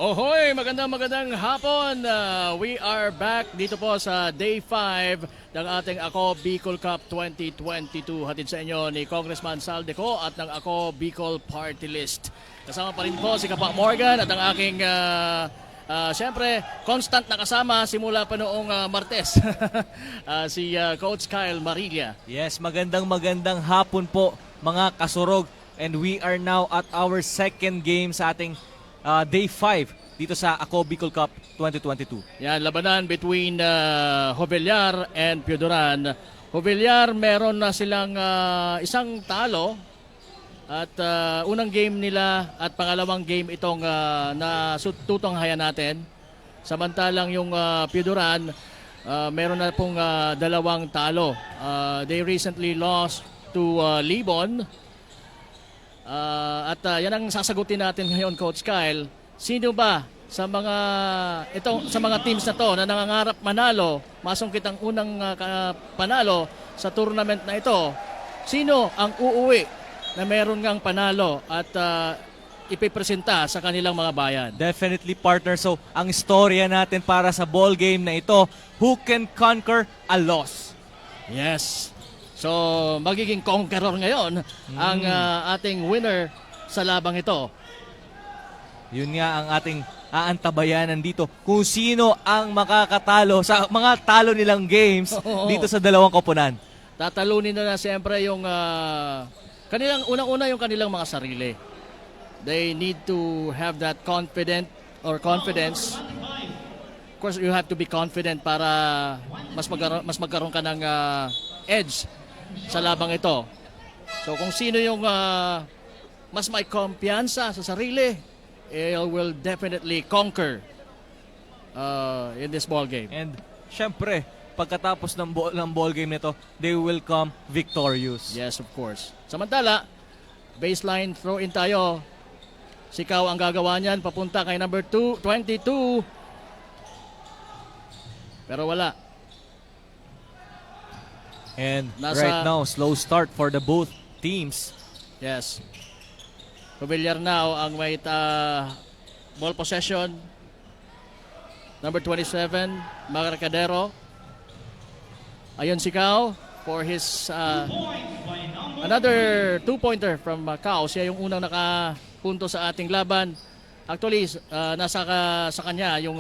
Ohoy, magandang hapon. We are back dito po sa Day 5 ng ating Ako Bicol Cup 2022. Hatid sa inyo ni Congressman Saldeco at ng Ako Bicol Party List. Kasama pa rin po si Kapa Morgan at ang aking siyempre, constant na kasama simula pa noong Martes, si Coach Kyle Marilla. Yes, magandang hapon po mga kasurog. And we are now at our second game sa ating Day 5 dito sa Ako Bicol Cup 2022. Yan, labanan between Jovellar and Piodoran. Jovellar meron na silang isang talo at unang game nila at pangalawang game itong tutunghayan natin. Samantalang yung Piodoran meron na pong dalawang talo. They recently lost to Libon. Yan ang sasagutin natin ngayon, Coach Kyle. Sino ba sa mga teams na to na nangangarap manalo, masungkit ang unang panalo sa tournament na ito? Sino ang uuwi na meron ngang panalo at ipipresenta sa kanilang mga bayan? Definitely, partner. So, ang istorya natin para sa ball game na ito, who can conquer a loss? Yes. So, magiging conqueror ngayon ang ating winner sa labang ito. Yun nga ang ating aantabayanan dito. Kung sino ang makakatalo sa mga talo nilang games dito sa dalawang koponan. Tatalunin na siyempre yung kanilang unang-una yung kanilang mga sarili. They need to have that confidence. Of course, you have to be confident para mas magkaroon ka ng edge sa labang ito. So kung sino yung mas may kumpiyansa sa sarili, will definitely conquer in this ball game. And syempre, pagkatapos ng ball game nito, they will come victorious. Yes, of course. Samantala, baseline throw-in tayo. Sikaw ang gagawa niyan papunta kay number 22. Pero wala. And right now, slow start for the both teams. Yes. Jovellar now ang may ball possession. Number 27, Marcadero. Ayun si Cao for his another two-pointer from Cao. Siya yung unang nakapunto sa ating laban. Actually, sa kanya yung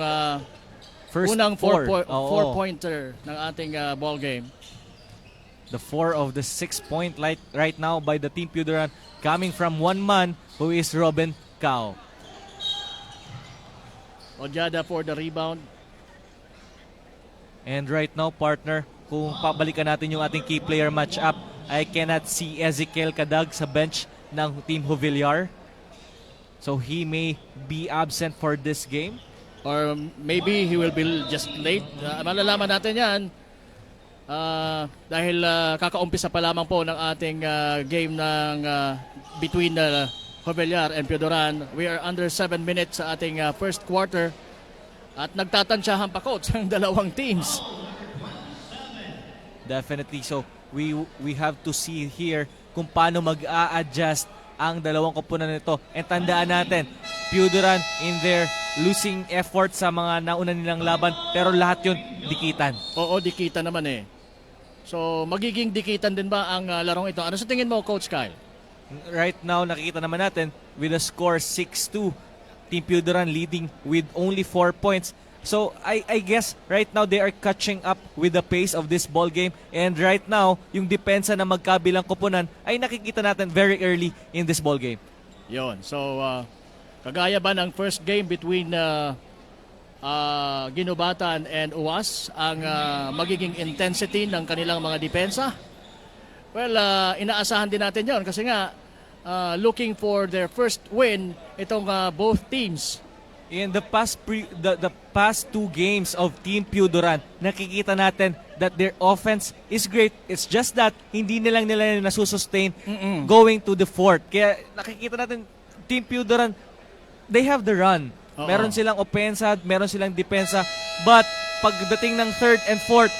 unang four-pointer ng ating ball game. The 4 of the 6-point right now by the Team Piodoran coming from one man who is Robin Cao. Ojada for the rebound. And right now, partner, kung pabalikan natin yung ating key player matchup, I cannot see Ezekiel Cadag sa bench ng Team Jovellar. So he may be absent for this game. Or maybe he will be just late. Malalaman natin yan. Dahil kakaumpisa pa lamang po ng ating game ng between Jovellar and Piodoran. We are under 7 minutes sa ating first quarter at nagtatansyahan pa, coach, ang dalawang teams. Definitely. So we have to see here kung paano mag-a-adjust ang dalawang koponan nito. And tandaan natin, Piodoran in their losing effort sa mga nauna nilang laban, pero lahat yun dikitan. Oo, dikitan naman eh. So, magiging dikitan din ba ang larong ito? Ano sa tingin mo, Coach Kyle? Right now, nakikita naman natin with a score 6-2. Team Piodoran leading with only 4 points. So, I guess right now they are catching up with the pace of this ball game. And right now, yung depensa na magkabilang koponan ay nakikita natin very early in this ball game. Yon. So, kagaya ba ng first game between Ginubatan and UAS ang magiging intensity ng kanilang mga depensa? Well, inaasahan din natin yon kasi nga looking for their first win itong both teams. In the past 2 games of Team Piodoran, nakikita natin that their offense is great. It's just that hindi nila nasusustain going to the fourth. Kaya nakikita natin Team Piodoran, they have the run. Meron silang opensa, meron silang depensa, but pagdating ng third and fourth,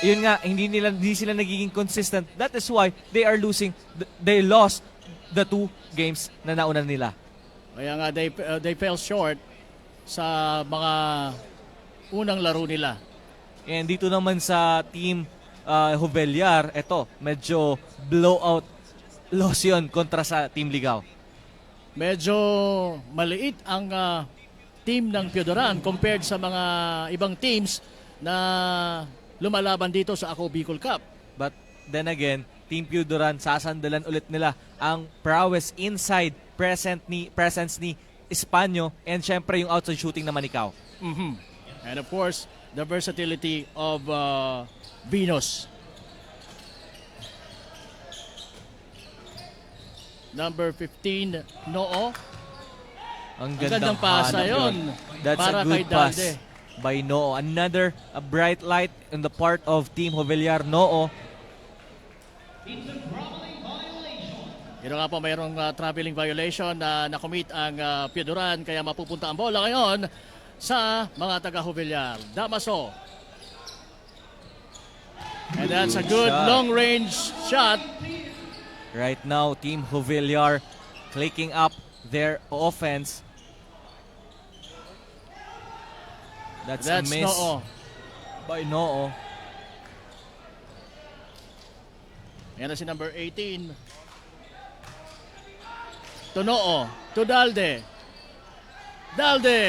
yun nga, hindi sila nagiging consistent. That is why they are losing. They lost the 2 games na nauna nila. Kaya nga they fell short sa mga unang laro nila. And dito naman sa team Hubellar, eto, medyo blowout loss yun kontra sa Team Ligao. Medyo maliit ang team ng Piodoran compared sa mga ibang teams na lumalaban dito sa Ako Bicol Cup. But then again, Team Piodoran, sasandalan ulit nila ang prowess inside presence ni Espanyo and syempre yung outside shooting naman ni Cao. And of course, the versatility of Venus. Number 15, Noo. Ang gandang pasa hanap yun That's para a good kay pass Dalde. by Noo. Another a bright light in the part of Team Hubellar. Noo. Ito nga po, mayroong traveling violation na nakomit ang Piodoran, kaya mapupunta ang bola ngayon sa mga taga-Hubellar. Damaso. And that's a good shot. long-range shot. Right now, Team Hubellar clicking up their offense. That's a That's miss Noo. by Noo. Yan na si number 18. To Noo. To Dalde. Dalde.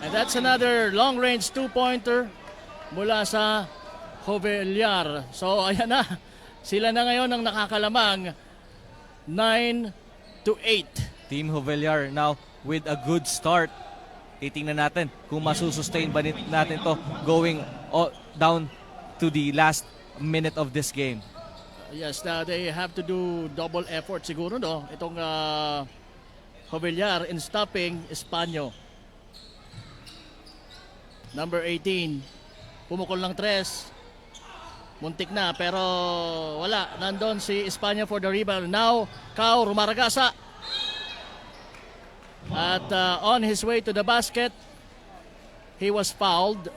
And that's another long-range two-pointer mula sa Hubellar. So ayan na. Sila na ngayon ang nakakalamang 9-8. Team Hubellar now with a good start. Titingnan natin kung masusustain ba natin to going down to the last minute of this game. Yes, they have to do double effort siguro, no? Itong Hubellar in stopping Espanyo. Number 18. Pumukol ng tres. Muntik na pero wala. Nandun si Espanyo for the rebound. Now, Cao rumaragasa. At on his way to the basket, he was fouled.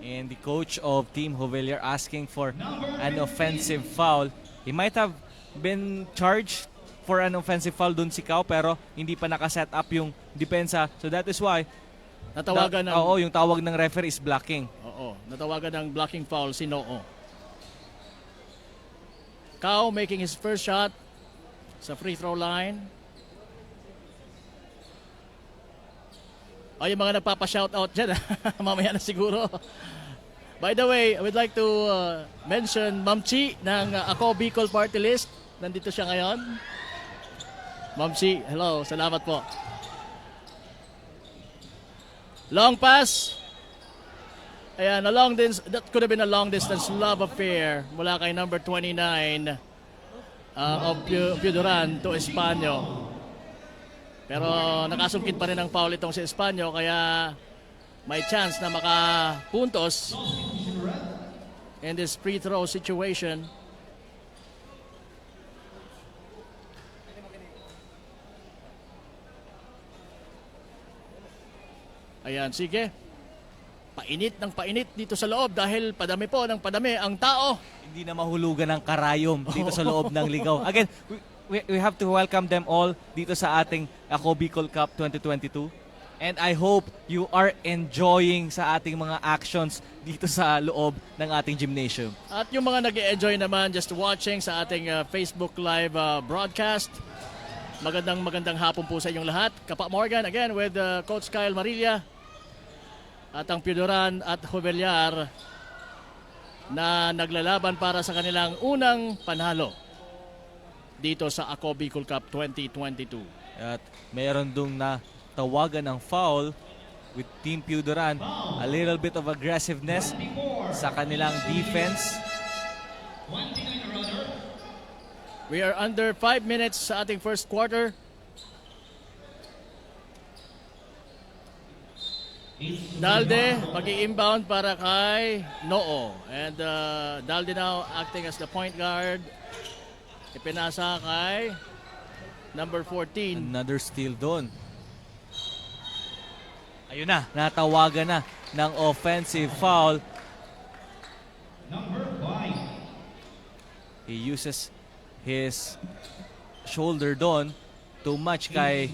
And the coach of Team Hubellar asking for an offensive foul. He might have been charged for an offensive foul dun si Cao pero hindi pa nakaset up yung depensa. So that is why Natawagan ng yung tawag ng referee is blocking. Oo, natawagan ng blocking foul si Noo. Cao making his first shot sa free throw line. Yung mga nagpapa-shoutout dyan, mamaya na siguro. By the way, I would like to mention Ma'am Chi ng Ako Bicol Party List. Nandito siya ngayon. Ma'am Chi, hello, salamat po. Long pass. Ayan, that could have been a long distance love affair mula kay number 29 of Piodoran to Espanyo. Pero nakasungkit pa rin ang foul itong si Espanyo kaya may chance na makapuntos in this free throw situation. Ayan, sige. Painit ng painit dito sa loob dahil padami po ng padami ang tao. Hindi na mahulugan ng karayom dito sa loob ng ligaw. Again, we have to welcome them all dito sa ating Ako Bicol Cup 2022. And I hope you are enjoying sa ating mga actions dito sa loob ng ating gymnasium. At yung mga nag-enjoy naman just watching sa ating Facebook Live broadcast, magandang hapon po sa inyong lahat. Kapa Morgan again with Coach Kyle Marilla at ang Piodoran at Hubellar na naglalaban para sa kanilang unang panalo dito sa Ako Bicol Cup 2022. At mayroon dong na tawagan ng foul with Team Piodoran. A little bit of aggressiveness sa kanilang defense. We are under 5 minutes sa ating first quarter. Dalde mag-i-inbound para kay Noo. And Dalde now acting as the point guard. Ipinasa kay number 14. Another steal doon. Ayun na, natawagan na ng offensive foul. He uses his shoulder doon too much kay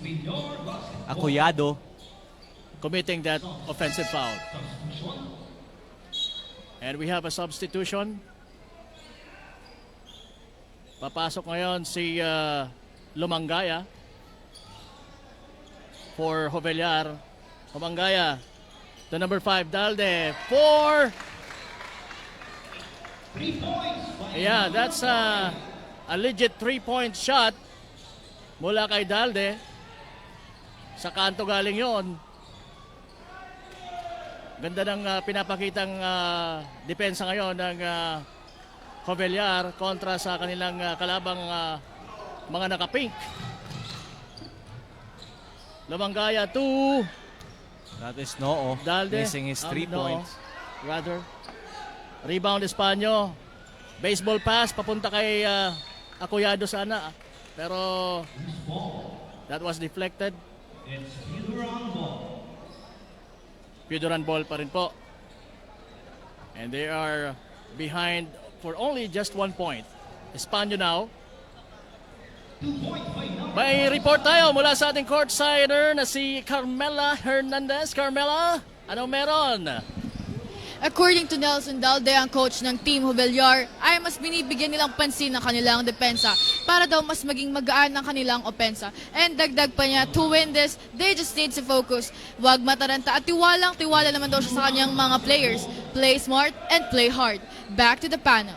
Acoyado. Committing that offensive foul. And we have a substitution. Papasok ngayon si Lumangaya for Jovellar. Lumangaya to number 5, Dalde. 4. Yeah, that's a legit 3-point shot mula kay Dalde. Sa kanto galing yon. Ganda ng pinapakitang depensa ngayon ng Jovellar kontra sa kanilang kalabang mga naka-pink. Lumangaya 2. That is Noo. Dalde. Missing his 3 No, points. rather. Rebound Espanyo. Baseball pass papunta kay Acoyado sana. Pero that was deflected. Pioduran ball pa rin po. And they are behind for only just 1 point. Espanyo now. May report tayo mula sa ating courtsider na si Carmela Hernandez. Carmela, anong meron? According to Nelson Dalde, ang coach ng Team Jovellar, ay mas binibigyan nilang pansin ng kanilang depensa para daw mas maging magaan ang kanilang opensa. And dagdag pa niya, to win this, they just need to focus. Huwag mataranta at tiwalang-tiwala naman daw siya sa kanyang mga players. Play smart and play hard. Back to the panel.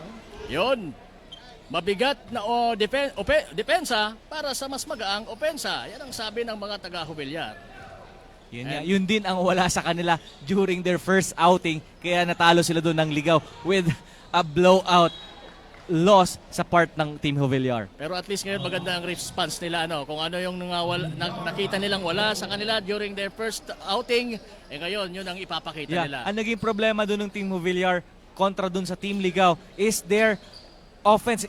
Yun. Mabigat na depensa para sa mas magaang opensa. Yan ang sabi ng mga taga-Jovellar. Yun din ang wala sa kanila during their first outing. Kaya natalo sila doon ng ligaw with a blowout loss sa part ng Team Jovellar. Pero at least ngayon maganda ang response nila. Kung ano yung nakita nilang wala sa kanila during their first outing, ngayon yun ang ipapakita nila. Ang naging problema doon ng Team Jovellar kontra doon sa Team Ligaw is their offense.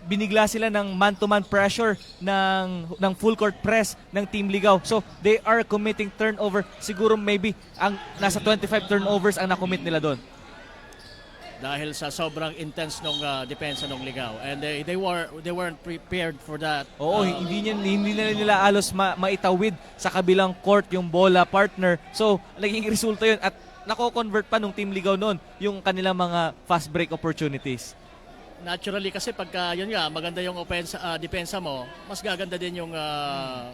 Binigla sila ng man-to-man pressure ng full court press ng Team Ligaw. So, they are committing turnover. Siguro maybe ang nasa 25 turnovers ang nakommit nila doon. Dahil sa sobrang intense nung depensa ng Ligaw. And they weren't prepared for that. Oo, hindi na nila alos maitawid sa kabilang court yung bola partner. So, naging resulta yun at nako-convert pa nung Team Ligaw noon yung kanilang mga fast break opportunities. Naturally kasi pagka yun nga maganda yung depensa mo, mas gaganda din yung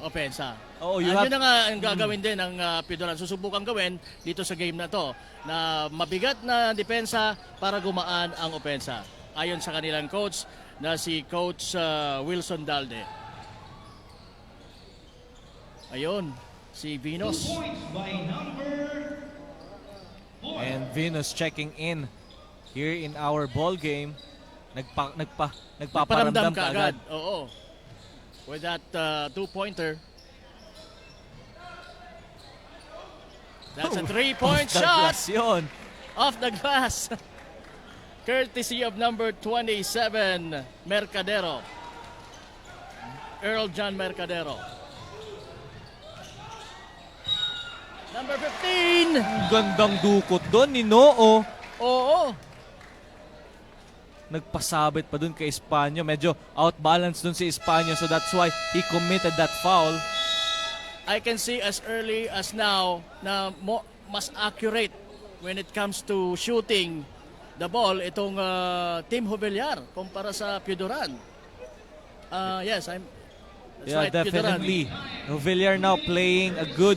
opensa. Yun na nga ang gagawin din ng Pioduran. Susubukan gawin dito sa game na to na mabigat na depensa para gumaan ang opensa. Ayon sa kanilang coach na si Coach Wilson Dalde. Ayun, si Venus. And Venus checking in here in our ball game. Nagpaparamdam ka agad. Oo. With that two-pointer. That's a 3-point shot. Yun. Off the glass. Courtesy of number 27, Mercadero. Earl John Mercadero. Number 15. Gandang dukot doon ni Noo. Oo. Nagpasabit pa dun kay Espanyo. Medyo outbalance dun si Espanyo, so that's why he committed that foul. I can see as early as now na mas accurate when it comes to shooting the ball itong Team Jovellar kumpara sa Pioduran. Yes, that's right, definitely. Jovellar now playing a good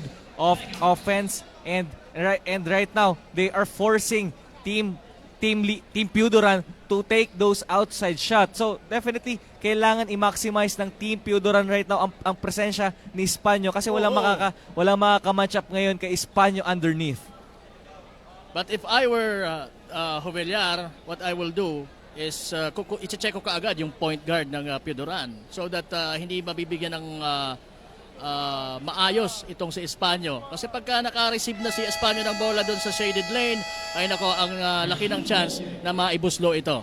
offense and right now they are forcing Team Pioduran to take those outside shots. So definitely kailangan i-maximize ng Team Pioduran right now ang presensya ni Espanyo kasi walang makaka-match up ngayon kay Espanyo underneath. But if I were Jovellar, what I will do is i-check ko kaagad yung point guard ng Pioduran so that hindi mabibigyan ng maayos itong si Espanyo. Kasi pagka naka-receive na si Espanyo ng bola doon sa shaded lane, ay nako, ang laki ng chance na maibuslo ito.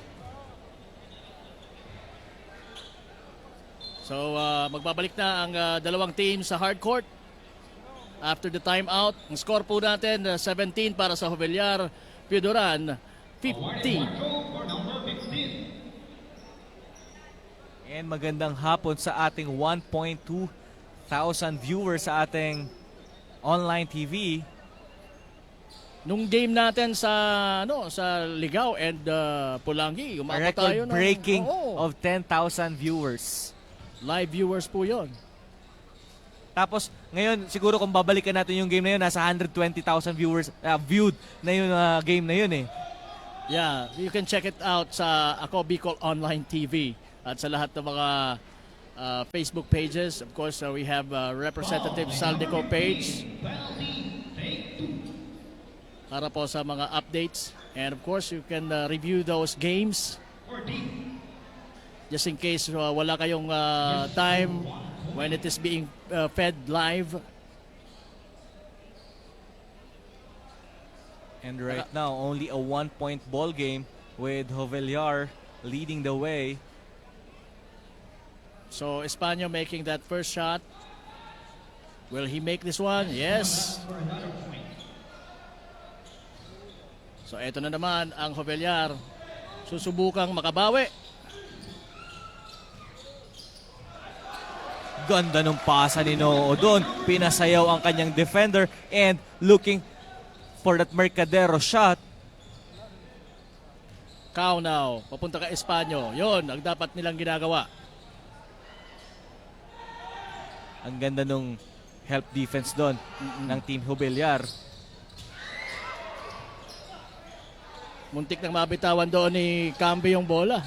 So, magbabalik na ang dalawang team sa hard court. After the timeout, ang score po natin, 17 para sa Jovellar, Pioduran, 15. And magandang hapon sa ating 1.2 viewers sa ating online TV. Nung game natin sa sa Ligao and Pulangi, A umabot tayo ng record-breaking Oo. of 10,000 viewers. Live viewers po 'yon. Tapos, ngayon, siguro kung babalikan natin yung game na yun, nasa 120,000 viewers viewed na yung game na yun eh. Yeah, you can check it out sa Ako Bicol Online TV at sa lahat ng mga Facebook pages. Of course, we have Representative Saldico page para po sa mga updates. And of course, you can review those games just in case wala kayong time when it is being fed live. And right now, only a 1-point ball game with Jovellar leading the way. So, Espano making that first shot. Will he make this one? Yes. So, eto na naman ang Jovellar. Susubukang makabawi. Ganda nung pasa ni Noo doon. Pinasayaw ang kanyang defender and looking for that Mercadero shot. Now, papunta ka Espano. Yon ang dapat nilang ginagawa. Ang ganda nung help defense doon ng Team Jovellar. Muntik nang mabitawan doon ni Cambe yung bola.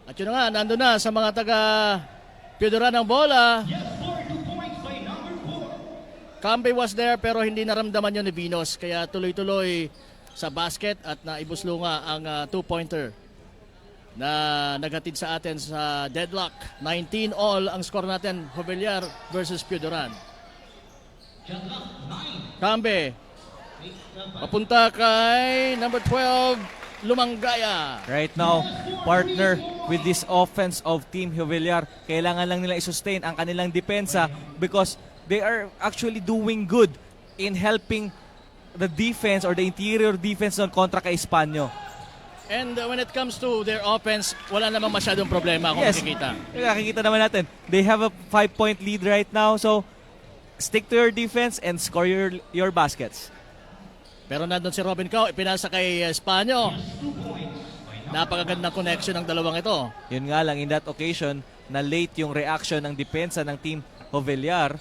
At yun na nga, nandun na sa mga taga Piodoran ng bola. Cambe was there pero hindi naramdaman yun ni Vinos. Kaya tuloy-tuloy sa basket at naibuslunga ang 2-pointer na naghatid sa atin sa deadlock. 19 all ang score natin, Jovellar versus Piodoran. Cambe papunta kay number 12 Lumanggaya. Right now, partner with this offense of Team Jovellar. Kailangan lang nila i-sustain ang kanilang depensa because they are actually doing good in helping the defense or the interior defense on kontra kay Espano. And when it comes to their offense, wala namang masyadong problema kung makikita. Nakikita naman natin. They have a 5-point lead right now. So, stick to your defense and score your baskets. Pero nandun si Robin Cao, ipinasa kay Espano. Napakagandang connection ng dalawang ito. Yun nga lang, in that occasion, na late yung reaction ng depensa ng Team Jovellar.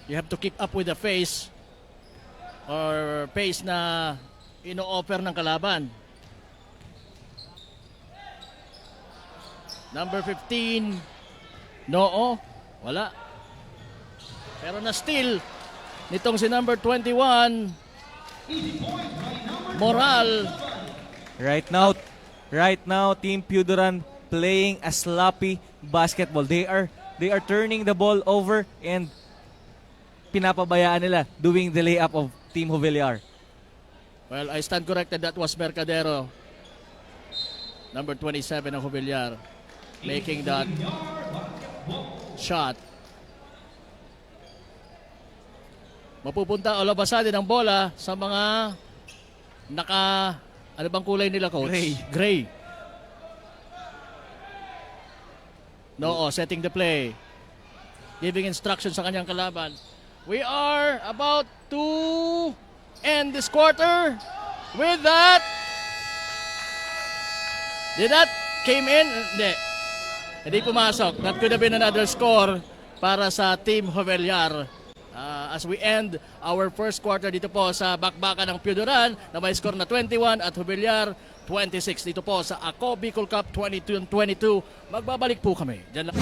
You have to keep up with the pace or pace na ino-offer ng kalaban. Number 15, Noo, wala. Pero na still, nitong si number 21, Moral. Right now, Team Piodoran playing a sloppy basketball. They are turning the ball over and pinapabayaan nila doing the layup of Team Jovellar. Well, I stand corrected. That was Mercadero. Number 27 ng Jovellar making that shot. Mapupunta o labasan din ang bola sa mga ano bang kulay nila, coach? Gray. Noo setting the play. Giving instructions sa kanyang kalaban. We are about to end this quarter with that. Did that came in? Hindi pumasok. That could have been another score para sa Team Jovellar. As we end our first quarter dito po sa bakbakan ng Piodoran na may score na 21 at Jovellar 26 dito po sa Ako Bicol Cup 22-22. Magbabalik po kami. Diyan lang.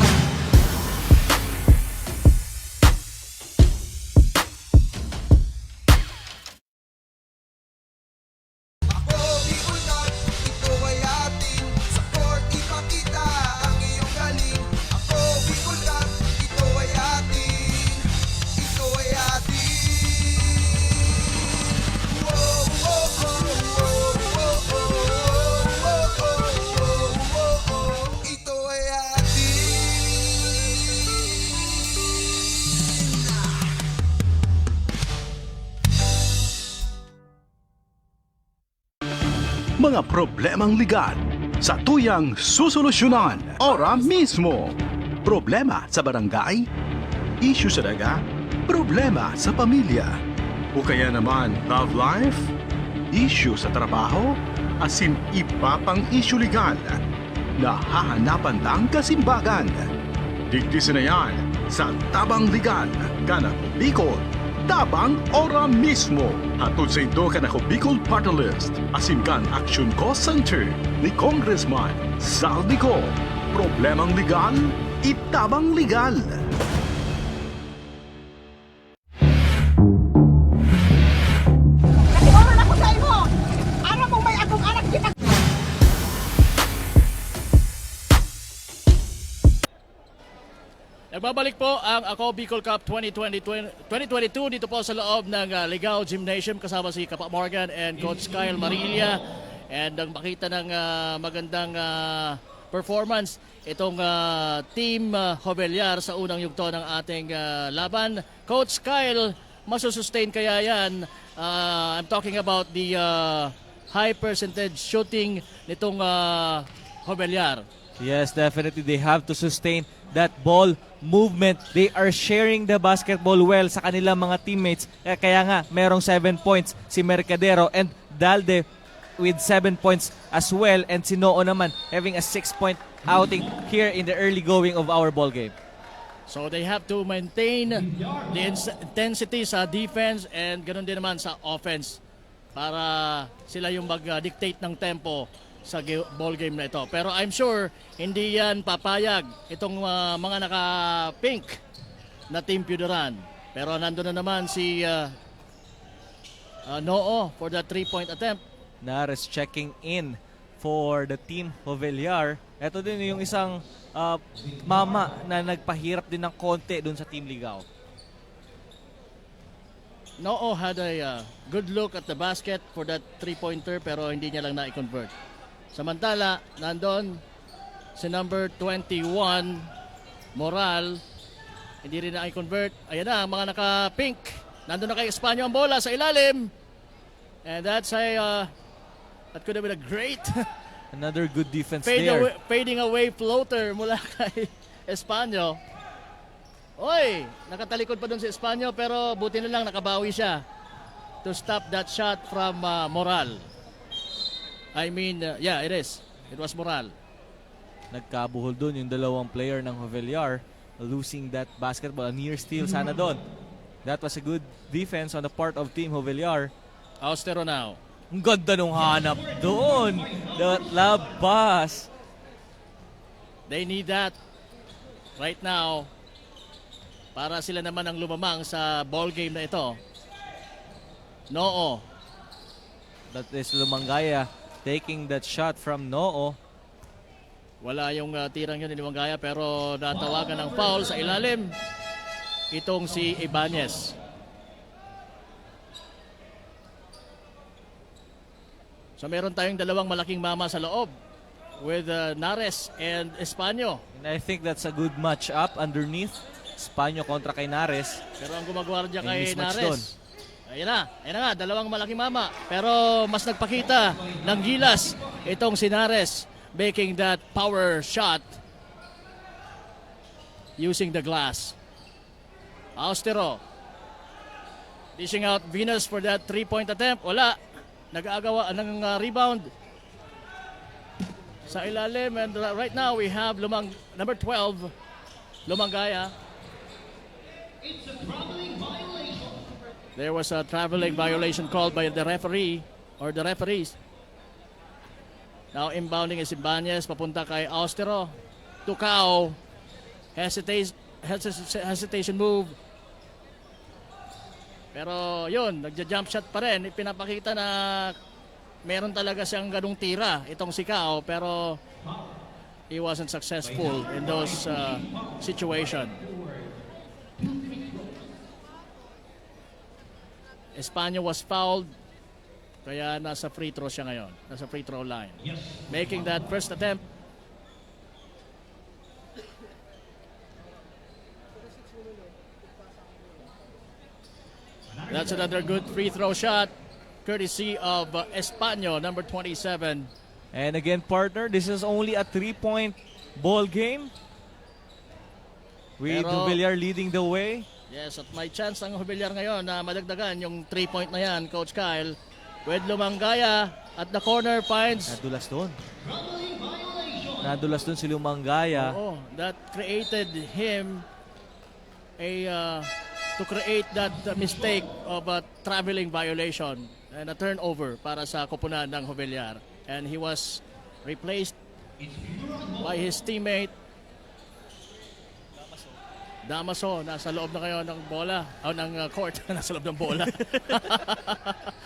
Mga problemang legal sa tuyang susolusyonan ora mismo. Problema sa barangay? Issue sa daga? Problema sa pamilya? O kaya naman love life? Issue sa trabaho? Asin iba pang issue legal? Nahahanapan ng kasimbagan. Digdisin na yan sa Tabang Legal, Kanako Bicol. Tabang ora mismo. Hatod sa ito Kanako Bicol Party List. Asin kan Action Cost Center ni Congressman Saldico. Problemang legal, itabang legal. Natiwaran ako sa imo. Ara mo may akong anak kita. Nagbabalik po ang Ako Bicol Cup 2022 dito po sa loob ng Ligao Gymnasium kasama si Kapa Morgan and Coach Kyle Marilla. And ang makita ng magandang performance itong Team Jovellar sa unang yugto ng ating laban. Coach Kyle, masusustain kaya yan? I'm talking about the high percentage shooting nitong Jovellar. Yes, definitely they have to sustain that ball movement. They are sharing the basketball well sa kanilang mga teammates. Kaya nga, merong 7 points si Mercadero and Dalde with 7 points as well. And si Noo naman having a 6-point outing here in the early going of our ball game. So they have to maintain the intensity sa defense and ganoon din naman sa offense para sila yung mag-dictate ng tempo sa ball game na ito. Pero I'm sure hindi yan papayag itong mga naka-pink na Team Pioduran. Pero nandun na naman si Noo for the 3-point attempt. Nares checking in for the Team Jovellar. Ito din yung isang mama na nagpahirap din ng konti dun sa Team Ligao. Noo had a good look at the basket for that 3-pointer pero hindi niya lang na-convert. Samantala, nandun si number 21, Moral. Hindi rin na-convert. Ayan na, ang mga naka-pink. Nandun na kay Espanyo ang bola sa ilalim. And that's that could have been a great Another good defense there. fading away floater mula kay Espanyo. Oy, nakatalikod pa dun si Espanyo pero buti na lang nakabawi siya to stop that shot from Moral. I mean, yeah, it is. It was Moral. Nagkabuhol dun yung dalawang player ng Jovellar, losing that basketball. A near steal sana dun. That was a good defense on the part of Team Jovellar. Austero now. Ang ganda nung hanap doon. That labas. They need that right now para sila naman ang lumamang sa ball game na ito. Noo. That is Lumangaya taking that shot from Noo. Wala yung tirang yun ni Lumangaya pero natawagan ng foul sa ilalim. Itong si Ibanez. So meron tayong dalawang malaking mama sa loob with Nares and Espanyo. And I think that's a good match up underneath. Espanyo kontra kay Nares. Pero ang gumagwardya May kay mismatch Nares. doon. Ayan na nga, dalawang malaking mama. Pero mas nagpakita ng gilas itong si Nares making that power shot using the glass. Austero dishing out Venus for that 3-point attempt. Wala. Nag-aagawa ng rebound sa ilalim. And right now we have number 12, Lumangaya. There was a traveling violation called by the referee or the referees. Now inbounding is Ibanez papunta kay Austero. Tucao. Hesitation move. Pero yun, nagja-jump shot pa rin. Pinapakita na meron talaga siyang ganung tira itong si Cao pero he wasn't successful in those situation. Espanyo was fouled kaya nasa free throw siya ngayon. Nasa free throw line. Making that first attempt. That's another good free throw shot courtesy of Espanyo, number 27. And again, partner, this is only a 3-point ball game. With Pero- Villar leading the way. Yes, at may chance ang Hubellar ngayon na madagdagan yung 3-point na yan, Coach Kyle. With Lumangaya at the corner finds... Nadulas doon si Lumangaya. Oo, that created him to create that mistake of a traveling violation and a turnover para sa koponan ng Hubellar. And he was replaced by his teammate Damaso. Nasa loob na kayo ng bola, ng court. Nasa loob ng bola.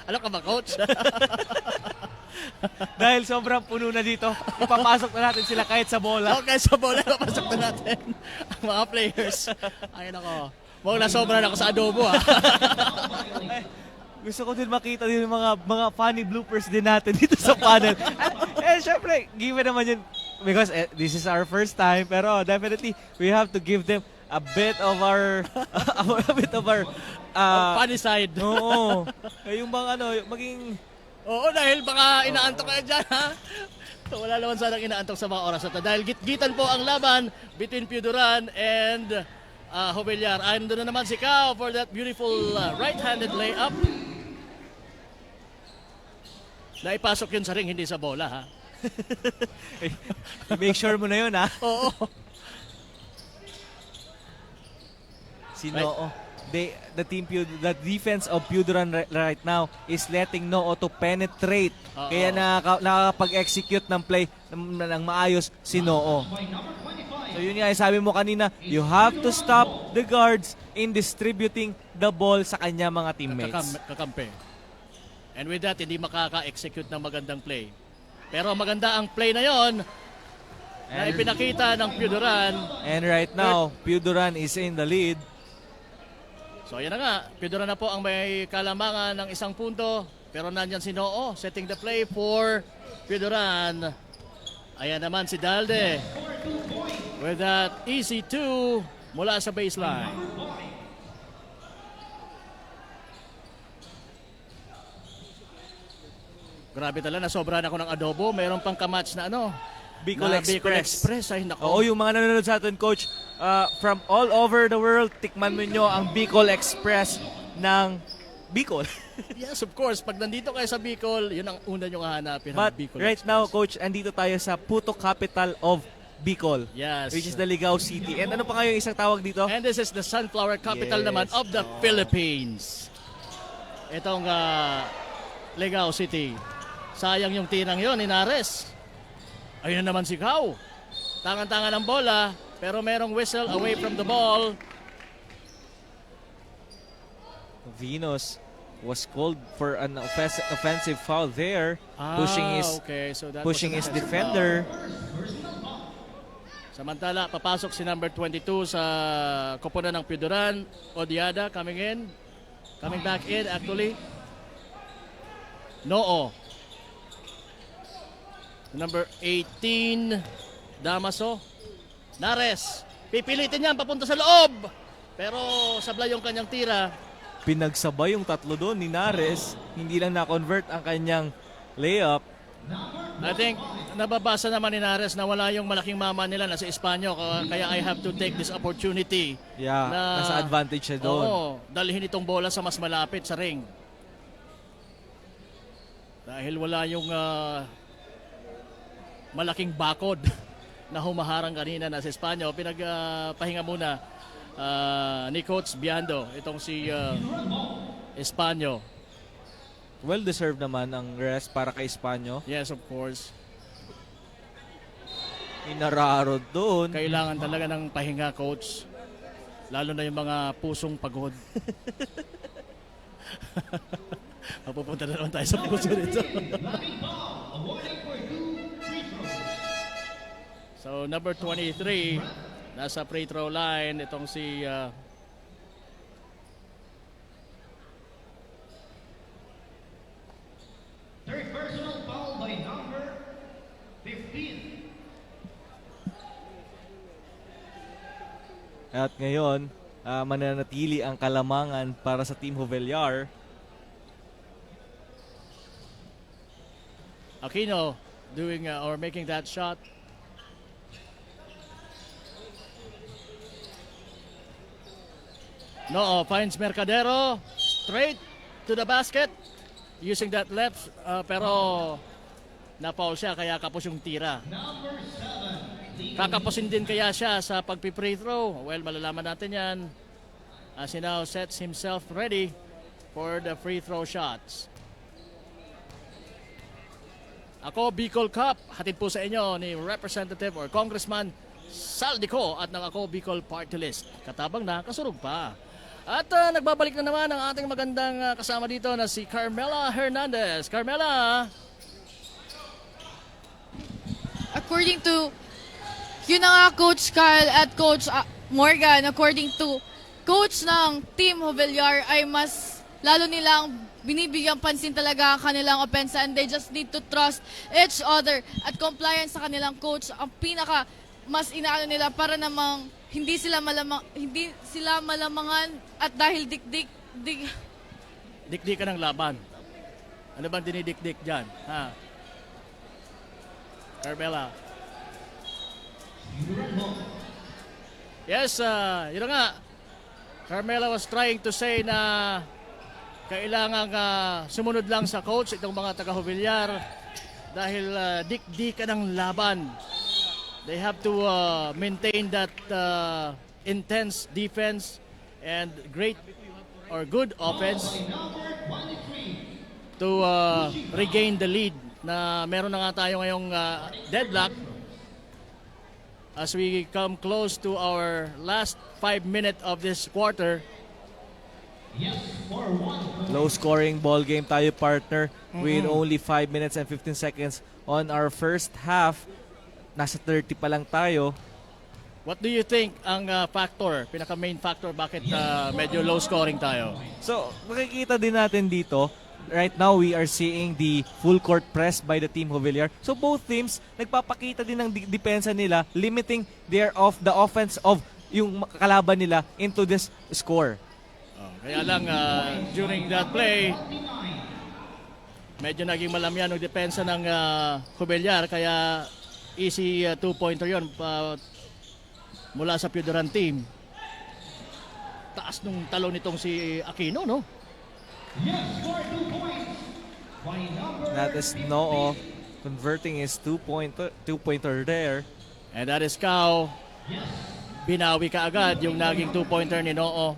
Alam ka ba, Coach? Dahil sobrang puno na dito, ipapasok na natin sila kahit sa bola. Okay, sa bola, papasok na natin ang mga players. Ayun ako. Huwag na sobra na ako sa adobo, ha? Gusto ko din makita din yung mga funny bloopers din natin dito sa panel. Syempre, given naman yun because this is our first time, pero definitely we have to give them a bit of our Funny side. Oo. Yung bang maging Oo, dahil baka inaantok kayo dyan, ha? So, wala naman sanang inaantok sa mga oras na ito. Dahil gitgitan po ang laban between Piuduran and Hubellar. Ando na naman si Kao for that beautiful right-handed layup. Naipasok yun sa ring, hindi sa bola, ha? make sure mo na yun, ha? Oo. Si Noo. The defense of Piuduran right now is letting Noo to penetrate. Oo. Kaya nakakapag-execute ng play ng maayos si Noo. So yun nga, sabi mo kanina, you have to stop the guards in distributing the ball sa kanya mga teammates. Kakampi. And with that, hindi makaka-execute ng magandang play. Pero maganda ang play na yon na ipinakita ng Piuduran. And right now, Piuduran is in the lead. So ayan na nga, Piuduran na po ang may kalamangan ng 1 punto. Pero nandyan si Noo, setting the play for Piuduran. Ayan naman si Dalde. With that easy 2 mula sa baseline. Grabe talaga, nasobra na ako ng adobo. Meron pang kamatch na Bicol na Express. Bicol Express. Ay, nako. Oo, yung mga nanonood sa atin, Coach, from all over the world, tikman mo nyo ang Bicol Express ng Bicol. Yes, of course. Pag nandito kayo sa Bicol, yun ang una nyo hahanapin. But ang Bicol right Express. now, Coach, andito tayo sa Puto capital of Bicol. Yes. Which is the Ligao City. And ano pa nga yung isang tawag dito? And this is the sunflower capital Yes. naman of the Philippines. Itong Ligao City. Sayang yung tirang yon, Inares. Ayun na naman si Kao. Tangan-tangan ng bola, pero merong whistle away from the ball. Venus was called for an offensive foul there, Okay. So that pushing was his an offensive defender. foul. Samantala, papasok si number 22 sa koponan ng Piuduran. Odiada coming back in actually. Noo. Number 18, Damaso. Nares. Pipilitin niyan papunta sa loob. Pero sablay yung kanyang tira. Pinagsabay yung tatlo doon ni Nares. Hindi lang na-convert ang kanyang layup. I think nababasa naman ni Nares na wala yung malaking mama nila na sa Espanyo. Kaya I have to take this opportunity. Yeah, nasa advantage siya doon. Oo, dalhin itong bola sa mas malapit sa ring. Dahil wala yung malaking bakod na humaharang kanina na sa Espanyo. Pinagpahinga muna ni Coach Biando, itong si Espanyo. Well-deserved naman ang rest para kay Espanyo. Yes, of course. Inararod doon. Kailangan talaga ng pahinga, Coach. Lalo na yung mga pusong pagod. Mapupunta na naman tayo sa puso nito. So, number 23, nasa free throw line. Itong si Third personal foul by number 15. At ngayon, mananatili ang kalamangan para sa Team Hubellar. Aquino doing or making that shot. Noo finds Mercadero straight to the basket using that left pero na-foul siya kaya kapos yung tira. Kakapusin din kaya siya sa pagpi-free throw? Well, malalaman natin yan as he now sets himself ready for the free throw shots. Ako Bicol Cup, hatid po sa inyo ni Representative or Congressman Saldico at ng Ako Bicol Party List. Katabang na, kasurog pa. At nagbabalik na naman ang ating magandang kasama dito na si Carmela Hernandez. Carmela! According to, yun na nga Coach Kyle at Coach Morgan, according to Coach ng Team Jovellar ay mas lalo nilang binibigyang pansin talaga ang kanilang opensa and they just need to trust each other at compliance sa kanilang coach ang pinaka mas inaano nila para namang hindi sila malamangan at dahil Dikdik ka ng laban. Ano bang dinidikdik dyan? Ha? Carmela. Yes, yun na nga. Carmela was trying to say na kailangan sumunod lang sa coach itong mga taga-Jovellar dahil dikdikan ng laban. They have to maintain that intense defense and great or good offense to regain the lead na meron na nga tayo ngayong deadlock as we come close to our last 5 minutes of this quarter. Low scoring ball game tayo, partner, with only 5 minutes and 15 seconds on our first half. Nasa 30 pa lang tayo. What do you think ang factor, pinaka main factor bakit medyo low scoring tayo? So, makikita din natin dito, right now we are seeing the full court press by the Team Jovellar. So both teams nagpapakita din ng depensa nila, limiting the offense of yung kalaban nila into this score. Kaya lang during that play medyo naging malamyan ang depensa ng Jovellar kaya easy 2-pointer yun mula sa Piodoran team. Taas nung talo nitong si Aquino, no? That is Noo converting his two-pointer there. And that is Cao. Binawi ka agad yung naging 2-pointer ni Noo.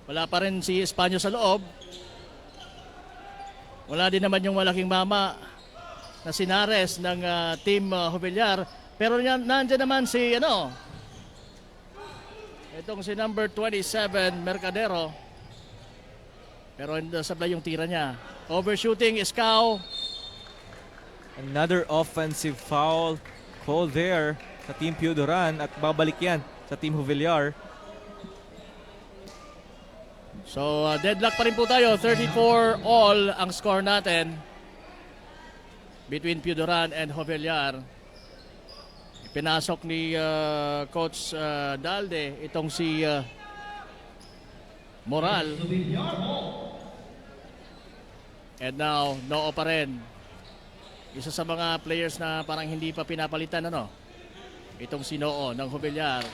Wala pa rin si Espanyol sa loob. Wala din naman yung malaking mama na sinares ng Team Jovellar. Pero nandiyan naman si itong si number 27 Mercadero. Pero sablay yung tira niya. Overshooting is Cao. Another offensive foul call there sa Team Piodoran at babalik yan sa Team Jovellar. So deadlock pa rin po tayo. 34 all ang score natin between Piodoran and Jovellar. Pinasok ni Coach Dalde itong si Moral. And now, Noo pa rin. Isa sa mga players na parang hindi pa pinapalitan, itong si Noo ng Jovellar.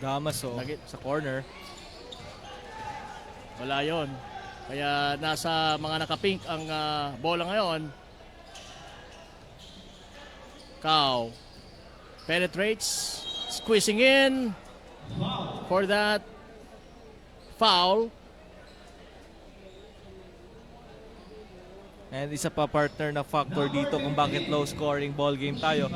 Damaso sa corner. Wala yon. Kaya nasa mga nakapink ang bola ngayon. Cao penetrates, squeezing in for that foul. And isa pa, partner, na factor dito kung bakit low scoring ball game tayo.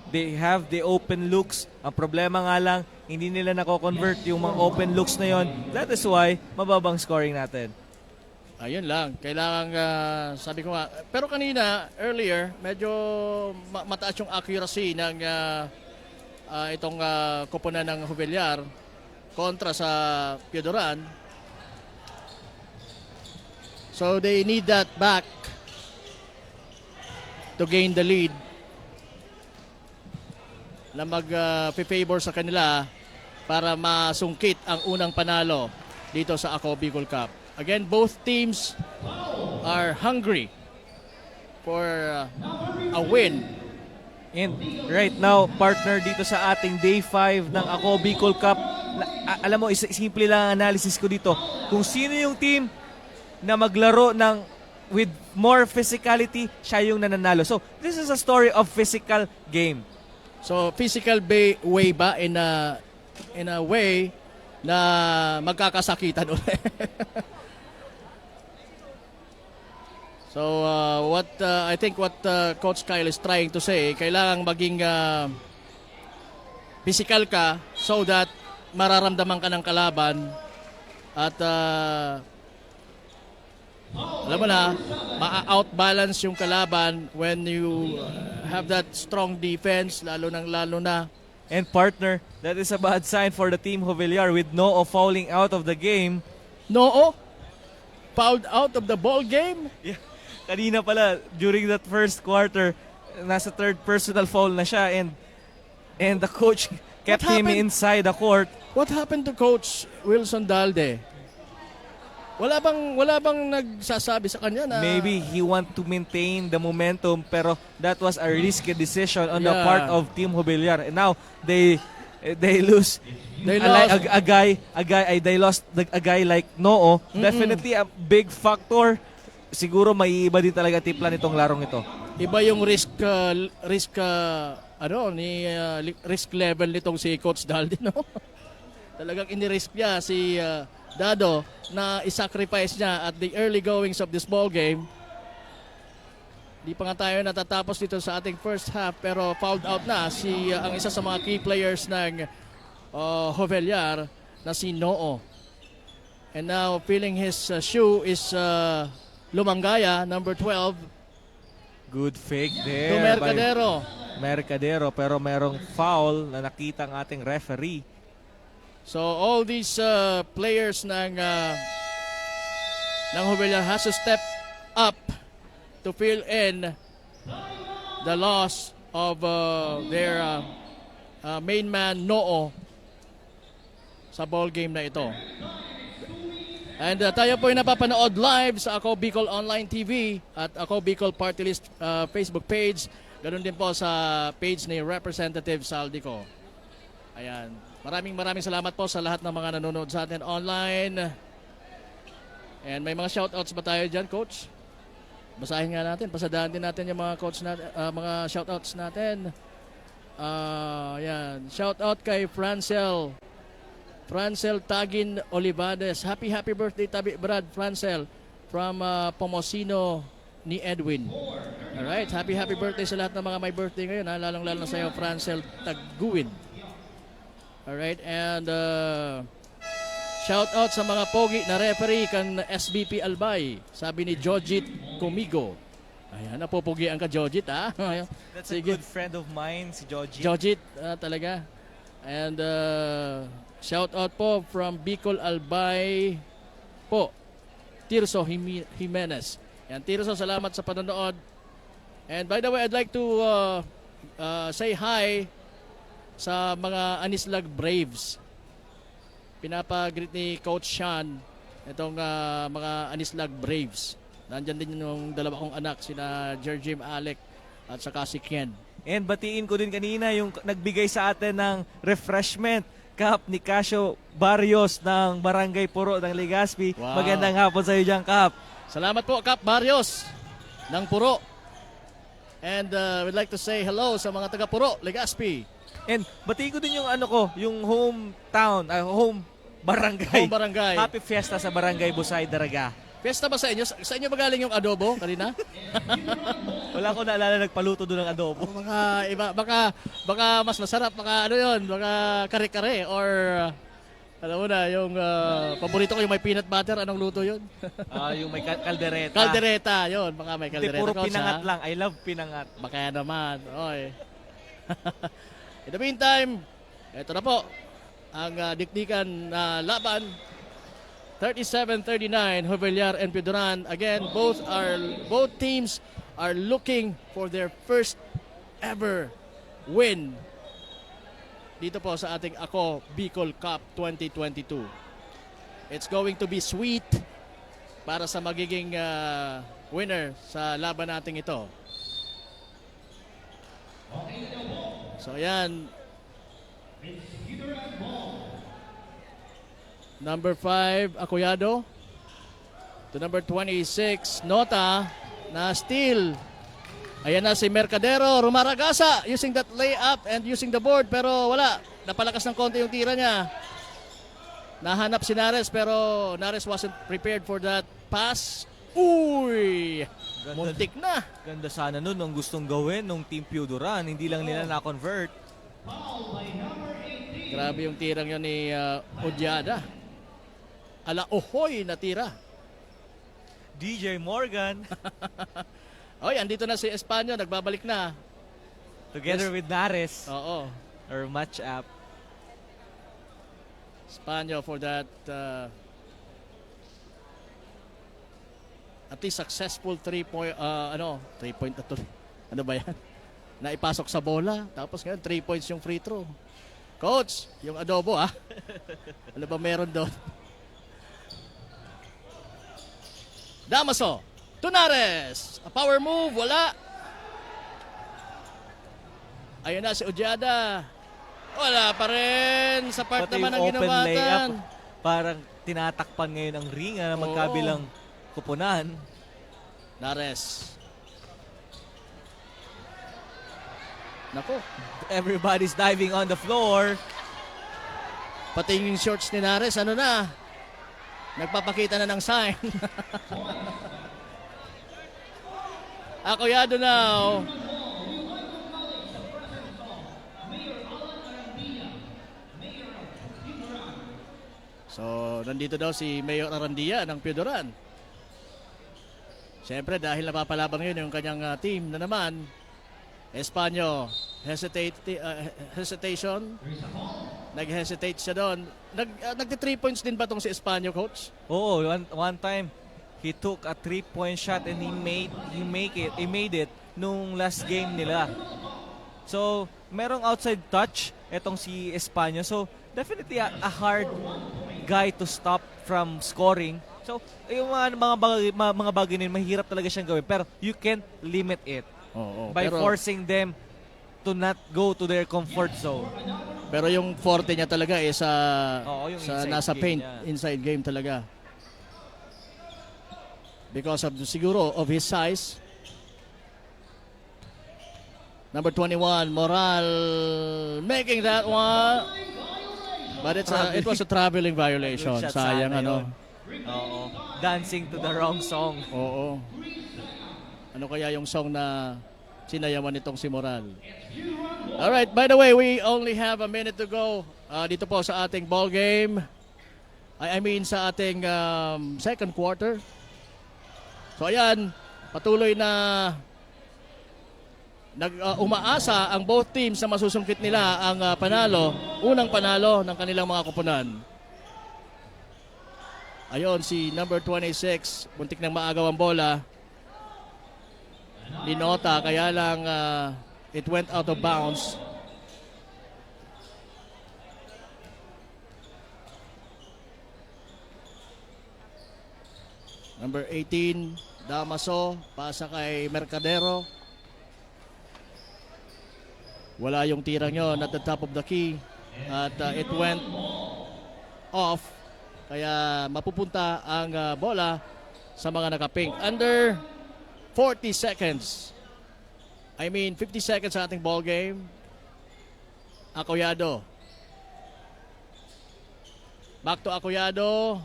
They have the open looks. Ang problema nga lang, hindi nila nako-convert yung mga open looks na yon. That is why mababang scoring natin. Ayun lang, kailangan, sabi ko nga, pero kanina, earlier, medyo mataas yung accuracy ng itong koponan ng Jovellar kontra sa Piodoran. So they need that back to gain the lead na mag-favor sa kanila para masungkit ang unang panalo dito sa Ako Bicol Cup. Again, both teams are hungry for a win And right now, partner dito sa ating Day 5 ng Ako Bicol Cup, alam mo, simple lang ang analysis ko dito. Kung sino yung team na maglaro with more physicality, siya yung nananalo. So, this is a story of physical game. So physical way ba in a way na magkakasakitan ulit? So I think what Coach Kyle is trying to say, kailangang maging physical ka so that mararamdaman ka ng kalaban at alam mo na, ma-outbalance yung kalaban when you have that strong defense, lalo na. And partner, that is a bad sign for the team Jovellar with Noo fouling out of the game. Noo, fouled out of the ball game? Yeah. Kanina pala, during that first quarter, nasa third personal foul na siya and the coach kept him inside the court. What happened to Coach Wilson Dalde? Wala bang nagsasabi sa kanya na Maybe he want to maintain the momentum, pero that was a risky decision on the part of Team Jovellar. And now they lose. They lost. They lost a guy like Noo. Definitely a big factor. Siguro may iba din talaga tipla nitong larong ito. Iba yung risk level nitong si Coach Dalde, no? Talagang inirisk niya si Dado na isacrifice niya at the early goings of this ball game. Di pa nga tayo natatapos dito sa ating first half, pero fouled out na ang isa sa mga key players ng Jovellar na si Noo. And now feeling his shoe is Lumangaya, number 12. Good fake To there. Mercadero. Pero merong foul na nakita ang ating referee. So all these players ng Jovellar has to step up to fill in the loss of their main man Noo sa ball game na ito. And tayo po ay napapanood live sa Ako Bicol Online TV at Ako Bicol Party List Facebook page. Ganun din po sa page ni Representative Saldico. Ayan. Maraming salamat po sa lahat ng mga nanonood sa atin online. And may mga shoutouts ba tayo dyan, Coach? Basahin nga natin. Pasadahan din natin yung mga coach natin, mga shoutouts natin. Ayan. Shoutout kay Francel Tagin Olivares. Happy birthday, Brad Francel from Pomosino ni Edwin. Alright, happy birthday sa lahat ng mga may birthday ngayon, lalong-lalo na sa iyo, Francel Taguin. Alright, and shout out sa mga pogi na referee kan SBP Albay. Sabi ni Jojit Comigo. Ayan, napupugian ka, Jojit, ha? That's a good friend of mine, si Jojit. Jojit, talaga. And shout out po from Bicol Albay po, Tirso Jimenez. Yan, Tirso, salamat sa panonood. And by the way, I'd like to say hi sa mga Anislag Braves. Pinapagreet ni Coach Sean itong mga Anislag Braves. Nandyan din yung dalawa kong anak, sina Jerjim Alec at saka si Ken. And batiin ko din kanina yung nagbigay sa atin ng refreshment cup ni Casio Barrios ng Barangay Puro ng Legazpi. Wow. Magandang hapon sa iyo dyan, Cap. Salamat po, Cap Barrios ng Puro. And we'd like to say hello sa mga taga Puro, Legazpi. And batiin ko din yung yung hometown, home barangay. Home barangay. Happy Fiesta sa Barangay Busay, Daraga. Fiesta ba sa inyo? Sa inyo ba galing yung adobo kanina? Wala ko naalala nagpaluto doon ng adobo. Mga iba, baka mas masarap, baka baka kare-kare or alam mo na, yung paborito ko yung may peanut butter, anong luto yun? Yung may kaldereta. Kaldereta, yun, baka may Hindi, kaldereta. puro Coach, pinangat ha? lang. I love pinangat. Baka naman, oy. In the meantime, eto na po, ang dikdikan na laban. 37-39, Jovellar and Pioduran. Again, both teams are looking for their first ever win dito po sa ating Ako Bicol Cup 2022. It's going to be sweet para sa magiging winner sa laban nating ito. So ayan, number 5, Acoyado. To number 26, Nota, na steal. Ayan na si Mercadero, rumaragasa using that layup and using the board, pero wala. Napalakas ng konti yung tira niya. Nahanap si Nares, pero Nares wasn't prepared for that pass. Uy! Muntik na. Ganda sana nun ang gustong gawin nung Team Pioduran. Hindi lang nila na-convert. Grabe yung tirang yun ni Odiada. Ala ohoy na tira. DJ Morgan Oy, andito na si Espanyo, nagbabalik na. together Yes. with Nares Oo. or match up. Espanyo for that at least successful 3-point 3-point na to. Ano ba yan? Naipasok sa bola, tapos ngayon 3 points yung free throw. Coach, yung adobo ano ba meron doon? Damaso, Tunares, a power move, wala. Ayun na si Odiada. Wala pa rin sa part Pati naman ng yung open layup, ginawatan. parang tinatakpan ngayon ang ring na magkabilang kupunan. Nares. Nako, Everybody's diving on the floor. pati yung shorts ni Nares, ano na? Nagpapakita na ng sign. Acoyado now. So, nandito daw si Mayor Arandia ng Pioduran. Siyempre, dahil napapalabang yun yung kanyang team na naman, Espanyo, hesitation. Nag-hesitate siya doon. Nagti 3 points din ba tong si Espanyo, coach? Oo, one time he took a 3-point shot and he made it nung last game nila. So, merong outside touch etong si Espanyo. So, definitely a hard guy to stop from scoring. So, yung mga bagay nila, mahirap talaga siyang gawin. Pero you can't limit it Oo. by forcing them to not go to their comfort zone. Pero yung forte niya talaga sa Oo, yung sa inside nasa game paint, niya. inside game talaga. Because of siguro of his size. Number 21, Moral making that one. But it was a traveling violation. Good shot Sayang sana ano. yun. Oo. Dancing to the wrong song. Oo. Ano kaya yung song na sinayawan nitong si Moral? Alright, by the way, we only have a minute to go dito po sa ating ball game. I mean sa ating second quarter. So ayan, patuloy na umaasa ang both teams na masusungkit nila ang unang panalo ng kanilang mga kupunan. Ayon si number 26, muntik nang maagaw ang bola. Linota, kaya lang it went out of bounds. Number 18, Damaso, pasa kay Mercadero. Wala yung tirang yon at the top of the key. At it went off. Kaya mapupunta ang bola sa mga nakapink. Under 40 seconds. 50 seconds sa ating ball game. Acoyado. Back to Acoyado.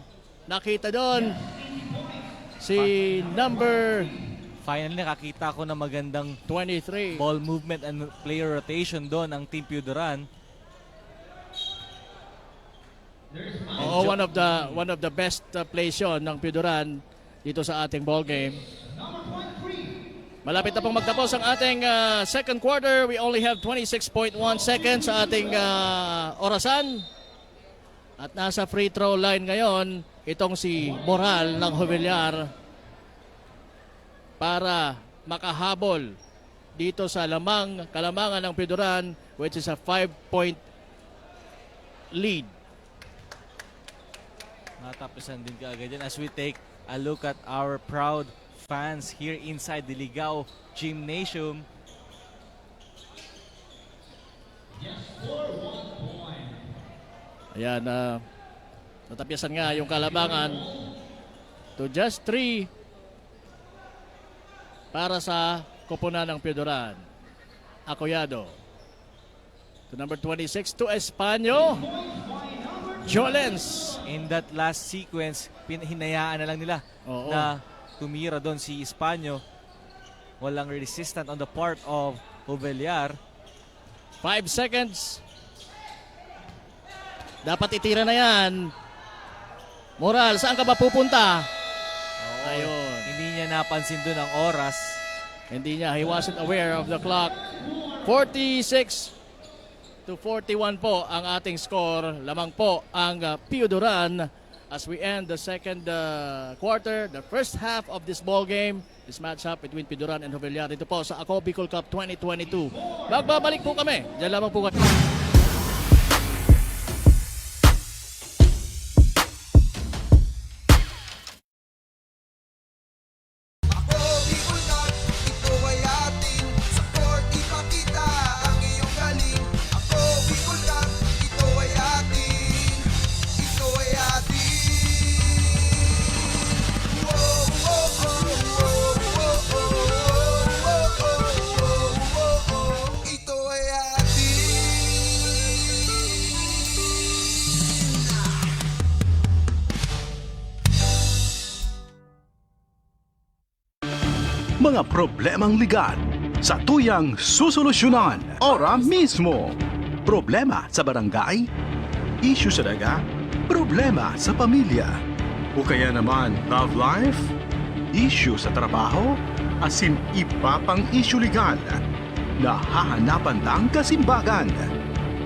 Nakita doon si number Finally, nakakita ko na magandang 23. ball movement and player rotation doon ang Team Pioduran. Oo, one of the best plays yun ng Pioduran dito sa ating ball game. Malapit na pong magtapos ang ating second quarter. We only have 26.1 seconds sa ating orasan. At nasa free throw line ngayon, itong si Moral ng Jovellar para makahabol dito sa kalamangan ng Pioduran, which is a 5-point lead. Natapisan din kaagad yan as we take a look at our proud fans here inside the Ligao Gymnasium. Ayan, natapyasan nga yung kalabangan to just 3 para sa koponan ng Piodoran. Acoyado. To number 26 to Espanyo. Jolens. In that last sequence, hinayaan na lang nila Oo. na tumira doon si Espanyo. Walang resistant on the part of Jovellar. 5 seconds. Dapat itira na yan. Moral, saan ka ba pupunta? Ayun. Hindi niya napansin doon ang oras. Hindi niya. He wasn't aware of the clock. 46 to 41 po ang ating score. Lamang po ang Piodoran as we end the second quarter, the first half of this ball game. This matchup between Piodoran and Jovellar. Ito po sa Ako Bicol Cup 2022. Magbabalik po kami. Diyan lamang po kami. Ako, Bicol Cup, ito ay atin. Sa court, ipakita ang iyong galing. Ako, Bicol Cup, ito ay atin. Ito ay atin. Whoa, whoa, whoa, whoa, whoa, whoa, whoa, whoa, whoa. Ito ay atin. Mga problemang legal sa tuyang susolusyonan ora mismo. Problema sa barangay, issue sa daga, problema sa pamilya. O kaya naman love life, issue sa trabaho, asin iba pang issue legal. Nahahanapan lang kasimbagan.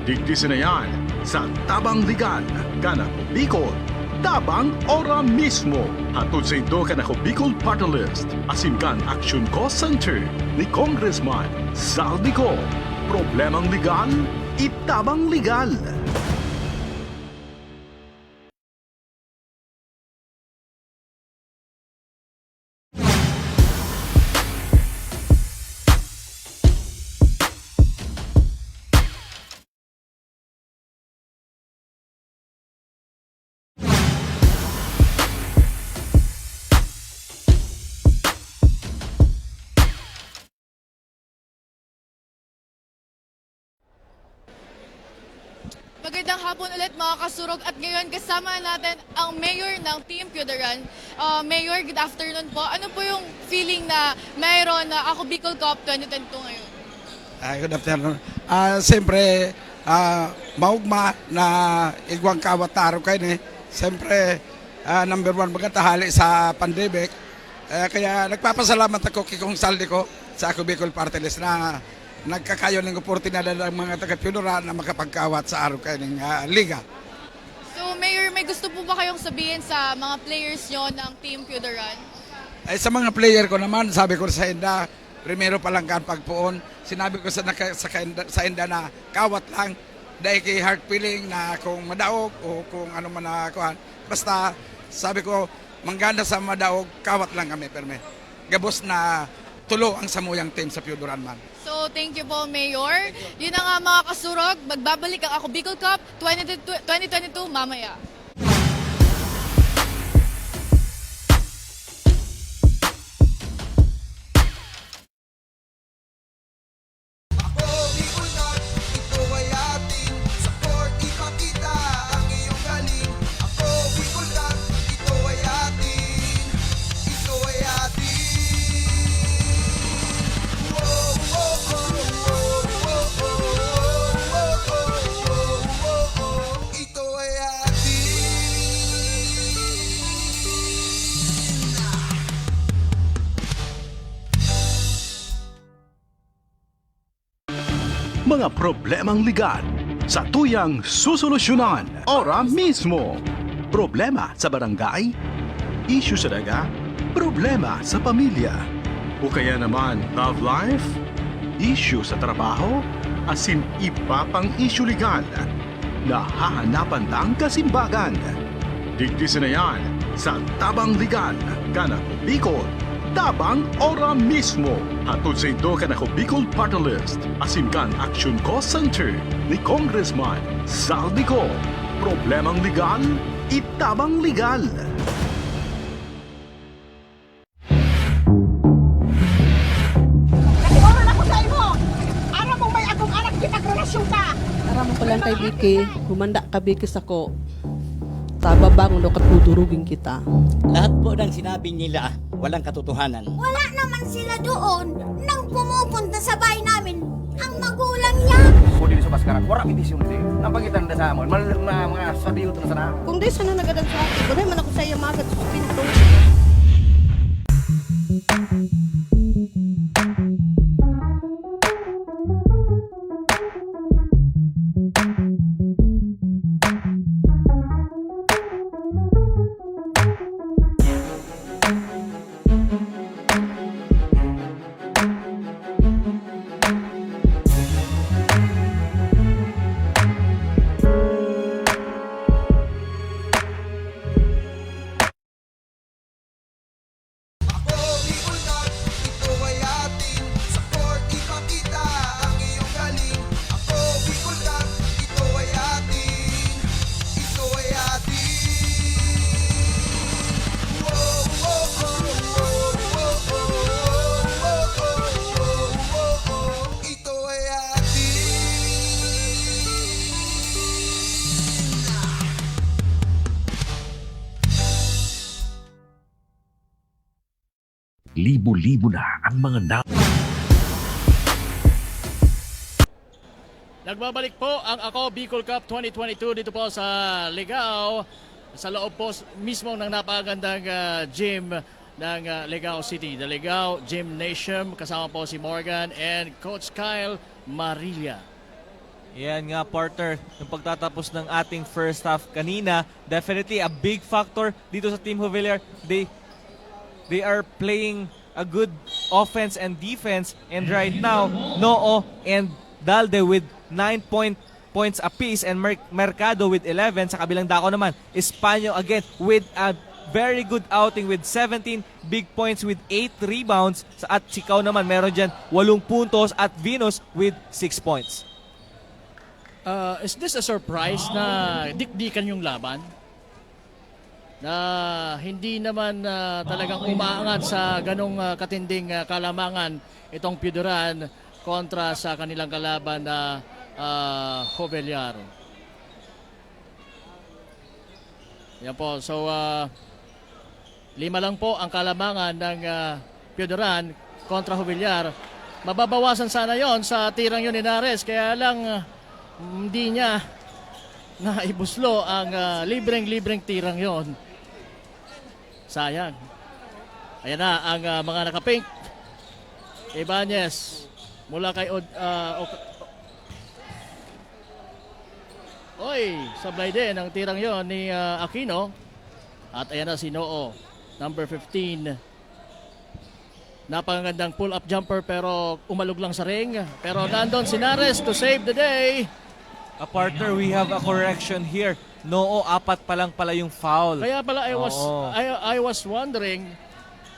Digdisin na yan sa Tabang Legal, Kanako Bicol. Tabang ora mismo. Hatod sa indo Kanako Bicol Party List. Asimkan Action Cost Center ni Congressman Saldico. Problemang legal, itabang legal. Magandang hapon ulit mga kasurog at ngayon kasama natin ang mayor ng Team Piodoran. Mayor, good afternoon po. Ano po yung feeling na mayroon na Ako Bicol Cup 2022 ngayon? Good afternoon. Siyempre, maugma na igwang kawataro kayo ni. Siyempre, number one magkatahali sa pandemic. Kaya nagpapasalamat ako kay Kong Saldico sa Ako Bicol Party List na nagkakayon ng oportunidad ng mga taga-Piodoran na makapagkawat sa araw kayo ng liga. So Mayor, may gusto po ba kayong sabihin sa mga players nyo ng Team Piodoran? Sa mga player ko naman, sabi ko sa Inda, primero pa lang kan pagpuon, sinabi ko sa Inda na kawat lang, dahil kay heart feeling na kung madaog o kung ano man na kuhan. Basta sabi ko, mangganda sa madaog, kawat lang kami, perme. Gabos na tulo ang samuyang team sa Piodoran man. So thank you po Mayor. Yun na nga mga kasurog, magbabalik ang Ako Bicol Cup 2022 mamaya. Ako, Bicol Cup, ito ay atin. Sa court, ipakita ang iyong galing. Ako, Bicol Cup, ito ay atin. Ito ay atin. Whoa, whoa, whoa, whoa, whoa, whoa, whoa, whoa. Ito ay atin. Mga problemang legal sa tuyang susolusyonan ora mismo. Problema sa barangay, issue sa daga, problema sa pamilya. O kaya naman love life, issue sa trabaho, asin iba pang issue legal. Nahahanapan lang kasimbagan. Digdisin na yan sa Tabang Legal, Kanako Bicol. itabang ora mismo. Hatod sa ito ka na ko Bicol Party List. Asimkan Action Cost Center ni Congressman Saldico. Problemang legal, itabang legal. Nag-oral ako sa imo. Aram mo may akong anak gipagrelasyon ka. Aram mo lang kay Vicky, humanda ka Vicky sako. Tababang ulo katudurugin kita. Lahat po ng sinabi nila, walang katotohanan. Wala naman sila doon nang pumupunta sa bahay namin ang magulang niya. Kung dili sa Baskara, wala petisyon din. Napagitan na sa amon, mga sabiyo na sana. Kung di sana nagadan sa akin, wala man ako sa iyo magad sa pinto. Ako Bicol Cat, ito ay atin. Sa court ipakita ang iyong galing. Ako Bicol Cat, ito ay atin. Ito ay atin. Whoa, whoa, whoa, whoa, whoa, whoa, whoa, whoa, whoa. Ito ay atin. Libo-libo na ang mga Nagbabalik po ang Ako Bicol Cup 2022 dito po sa Ligao. Sa loob po mismo ng napakagandang gym ng Ligao City. The Ligao Gymnasium. Kasama po si Morgan and Coach Kyle Marilla. Yan nga, partner, yung pagtatapos ng ating first half kanina, definitely a big factor dito sa Team Hoveliar. They are playing a good offense and defense, and right now, Noo and Dalde with 9 points apiece and Mercado with 11. Sa kabilang dako naman, Espanyo again with a very good outing with 17 big points with 8 rebounds. At Sikaw naman meron dyan 8 puntos at Venus with 6 points. Is this a surprise na dikdikan yung laban? Na hindi naman talagang umaangat sa ganong katinding kalamangan itong Piuduran kontra sa kanilang kalaban na Hoveliar. Yan po. So, 5 lang po ang kalamangan ng Piuduran kontra Hoveliar. Mababawasan sana yon sa tirang yun ni Nares. Kaya lang hindi niya naibuslo ang libreng-libreng tirang yon. Sayang. Ayan na ang mga nakapink. Ibanez mula kay sablay din ang tirang yon ni Aquino. At ayan na si Noo, number 15. Napakagandang pull-up jumper pero umalog lang sa ring. Pero nandun si Nares to save the day. A partner, we have a correction here. Noo, 4 pa lang pala yung foul. Kaya pala I was wondering,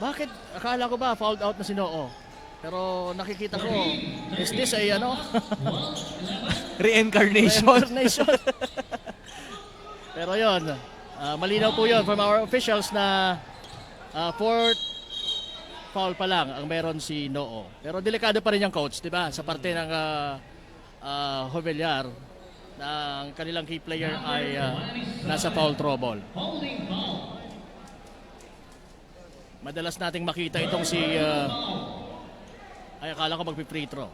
bakit akala ko ba fouled out na si Noo? Pero nakikita ko, is this a Reincarnation. Reincarnation. Pero yon, malinaw po yon from our officials na 4th foul pa lang ang meron si Noo. Pero delikado pa rin yung coach, di ba? Sa parte ng Hoveliar, na ang kanilang key player ay nasa foul trouble. Madalas nating makita itong si ay akala ko magpi-free throw.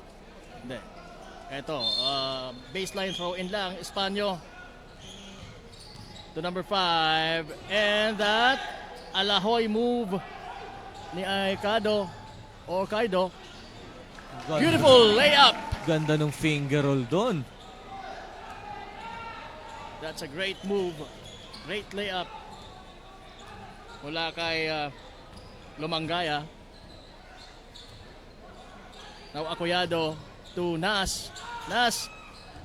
Hindi. Ito, baseline throw in lang, Espanyo to number 5, and that Alahoy move ni Kaido. Beautiful layup. Ganda ng finger roll doon. That's a great move. Great layup. Mula kay Lumangaya. Now Acoyado to Nas. Nas,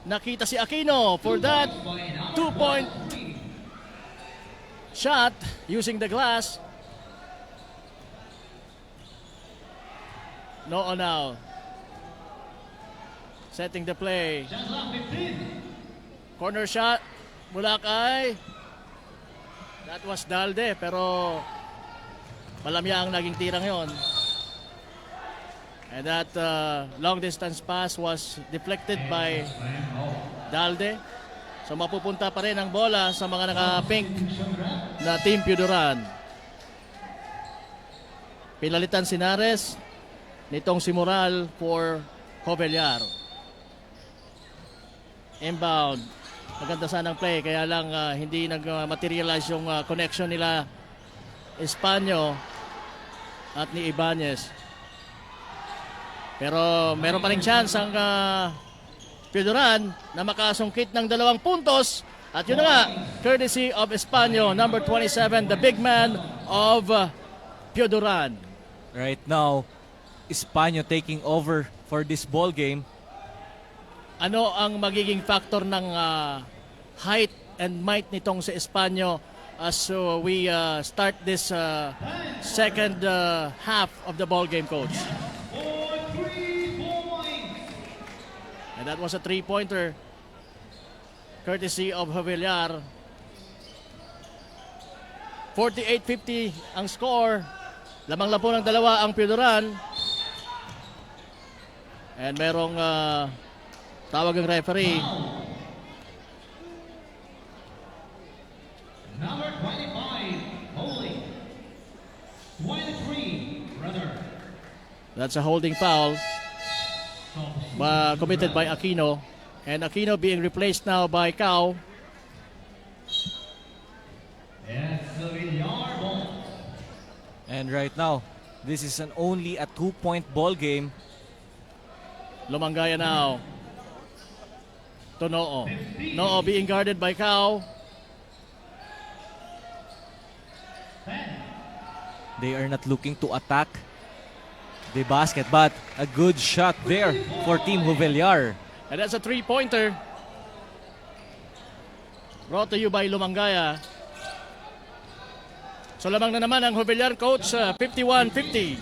nakita si Aquino for that 2-point shot using the glass. Noo now. Setting the play. Corner shot. Mula kay. That was Dalde, pero malamya ang naging tirang yon. And that long distance pass was deflected by Dalde. So mapupunta pa rin ang bola sa mga naka-pink na Team Piuduran. Pinalitan si Nares nitong si Moral for Jovellar. Inbound. Maganda sanang play, kaya lang hindi nag-materialize yung connection nila Espanyo at ni Ibanez. Pero meron pa rin chance ang Piuduran na makasungkit ng 2 puntos. At yun na nga, courtesy of Espanyo, number 27, the big man of Piuduran. Right now, Espanyo taking over for this ball game. Ano ang magiging factor ng height and might nitong si Espanyo as we start this second half of the ball game, coach? And that was a 3-pointer courtesy of Jovellar. 48-50 ang score. Lamang-lapo ng 2 ang Piuduran. And merong tawag ang referee. Number 25, holding. 23, brother. That's a holding foul committed by Aquino. And Aquino being replaced now by Cao. And right now, this is only a 2-point ball game. Lumangaya now to Noo. Noo being guarded by Cao. They are not looking to attack the basket, but a good shot there for Team Jovellar. And that's a 3-pointer. Brought to you by Lumangaya. So lamang na naman ang Jovellar, coach, 51-50.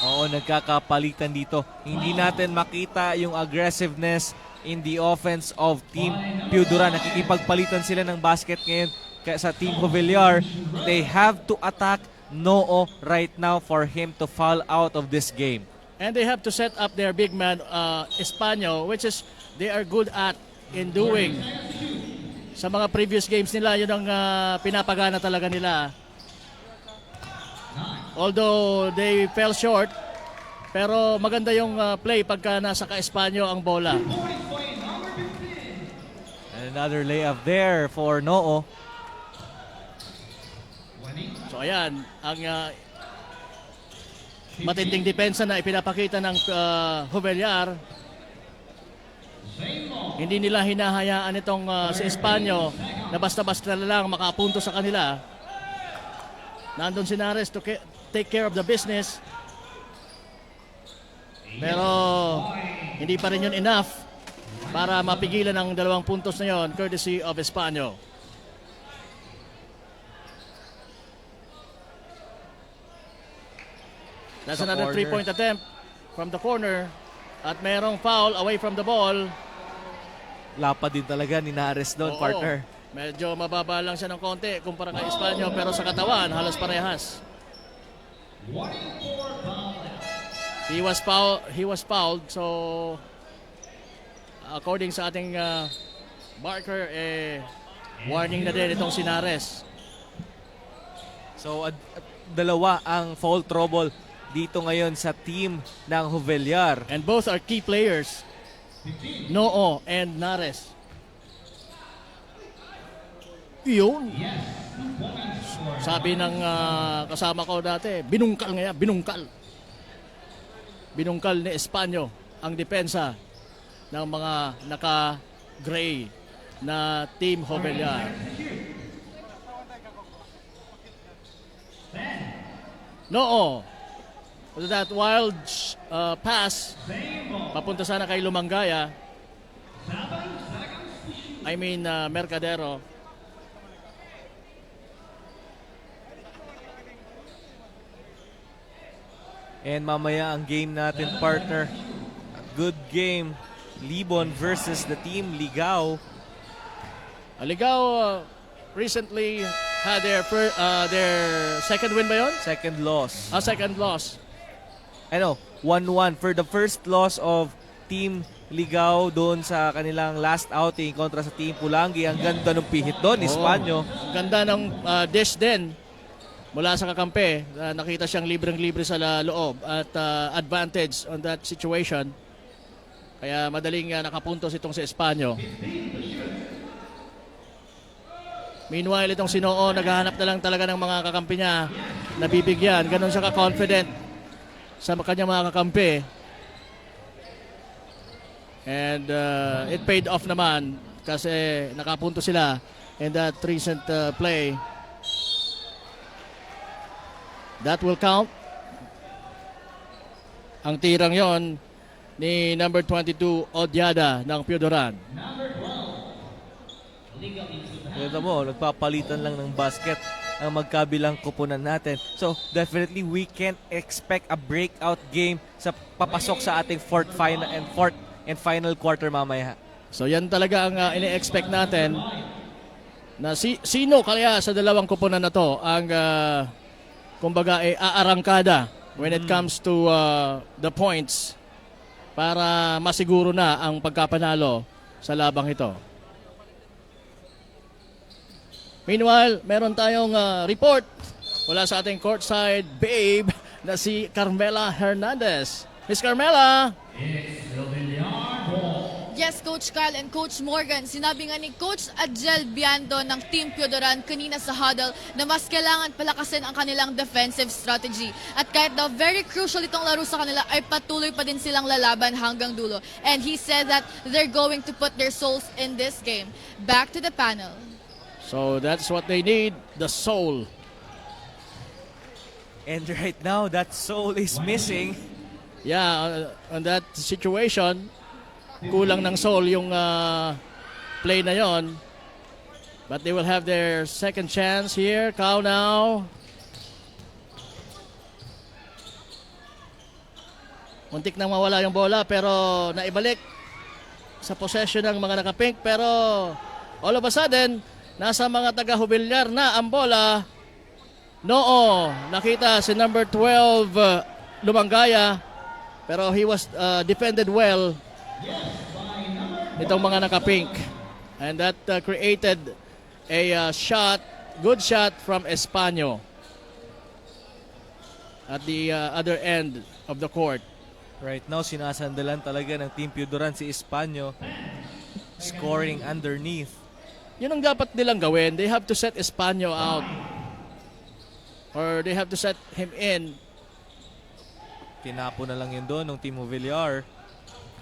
Oo, nagkakapalitan dito. Hindi natin makita yung aggressiveness in the offense of Team Piuduran. Nakikipagpalitan sila ng basket ngayon sa Team Jovellar. They have to attack Noo right now for him to fall out of this game. And they have to set up their big man, Espanyo, which is they are good at in doing. Sa mga previous games nila, yun ang pinapagana talaga nila. Although they fell short, pero maganda yung play pagka nasa ka-Espanyo ang bola. And another layup there for Noo. So ayan, ang matinding depensa na ipinapakita ng Jovellar. Hindi nila hinahayaan itong si Espanyo na basta-basta na lang makapunto sa kanila. Nandun si Nares to take care of the business. Pero hindi pa rin yun enough para mapigilan ang 2 puntos na yun courtesy of Espanyo. That's another 3-point attempt from the corner. At merong foul away from the ball. Lapad din talaga ni Nares doon, partner. Medyo mababa lang siya ng konti kumpara kay Espanyo, pero sa katawan halos parehas. He was fouled, so according sa ating marker, warning na din itong si Nares. So dalawa ang foul trouble dito ngayon sa team ng Jovellar. And both are key players, Noo and Nares. Yun. Sabi ng kasama ko dati, binungkal nga yan, binungkal. Binungkal ni Espanyo ang depensa ng mga naka-gray na Team Jovellar. Noo. So that wild pass papunta sana kay Lumangaya. I mean Mercadero. And mamaya ang game natin, partner. A good game. Libon versus the team Ligao. Ligao recently had their second win ba yun? Second loss. Second loss. Ano, 1-1 for the first loss of Team Ligao doon sa kanilang last outing kontra sa Team Pulangi. Ang ganda ng pihit doon, Espanyo. Ganda ng dish din mula sa kakampi. Nakita siyang libreng-libre sa loob at advantage on that situation. Kaya madaling nakapuntos itong si Espanyo. Meanwhile, itong Sinoo, naghahanap na lang talaga ng mga kakampi niya na bibigyan. Ganon siya ka-confident sa kanyang mga kakampi. And it paid off naman kasi nakapunto sila in that recent play. That will count. Ang tirang yon ni number 22 Odiada ng Piodoran. Kaya mo, nagpapalitan lang ng basket ang magkabilang kupunan natin. So, definitely we can't expect a breakout game sa papasok sa ating fourth and final quarter mamaya. So, yan talaga ang ini-expect natin na sino kaya sa dalawang kupunan na to ang kumbaga aarangkada when it comes to the points para masiguro na ang pagkapanalo sa labang ito. Meanwhile, meron tayong report mula sa ating courtside babe na si Carmela Hernandez. Miss Carmela! Yes, Coach Carl and Coach Morgan. Sinabi nga ni Coach Adjel Biando ng Team Piodoran kanina sa huddle na mas kailangan palakasin ang kanilang defensive strategy. At kahit daw very crucial itong laro sa kanila ay patuloy pa din silang lalaban hanggang dulo. And he said that they're going to put their souls in this game. Back to the panel. So that's what they need, the soul. And right now, that soul is missing. Yeah, on that situation, kulang ng soul yung play na yon. But they will have their second chance here. Kao now. Muntik nang mawala yung bola pero naibalik sa possession ng mga naka-pink. Pero all of a sudden, nasa mga taga-Hubilyar na ang bola. Noo, nakita si number 12 Lumangaya. Pero he was defended well itong mga naka-pink. And that created a shot, good shot from Espanyo at the other end of the court. Right now, sinasandalan talaga ng Team Piodoran si Espanyo, scoring underneath. Yun ang dapat nilang gawin. They have to set Espanyo out. Or they have to set him in. Tinapo na lang yun doon ng Team Hubilyar.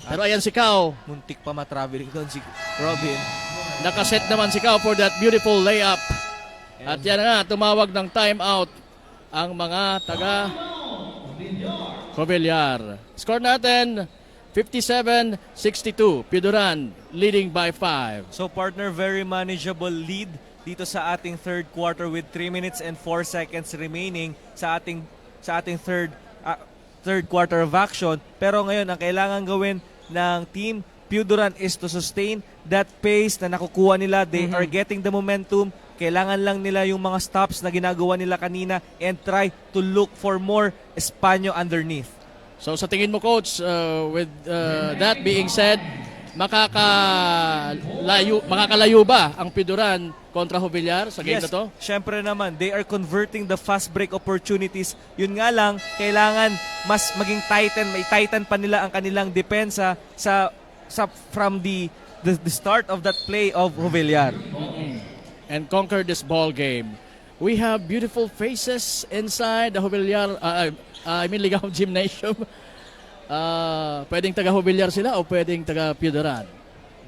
Pero ayan si Kao. Muntik pa matraveling doon si Robin. Nakaset naman si Kao for that beautiful layup. At yan nga, tumawag ng timeout ang mga taga Hubilyar. Score natin, 57-62. Piodoran leading by 5. So partner, very manageable lead dito sa ating third quarter with 3 minutes and 4 seconds remaining sa ating third quarter of action. Pero ngayon, ang kailangan gawin ng Team Piodoran is to sustain that pace na nakukuha nila. They are getting the momentum. Kailangan lang nila yung mga stops na ginagawa nila kanina and try to look for more Espanyo underneath. So sa tingin mo, Coach, with that being said, makakalayo ba ang Piodoran kontra Hubilyar sa game na to? Syempre naman, they are converting the fast break opportunities. Yun nga lang, kailangan mas maging may tighten pa nila ang kanilang depensa from the start of that play of Hubilyar. And conquer this ball game. We have beautiful faces inside the Hubilyar, Ligao Gymnasium. Pwedeng taga Hubilyar sila o pwedeng taga Piodoran.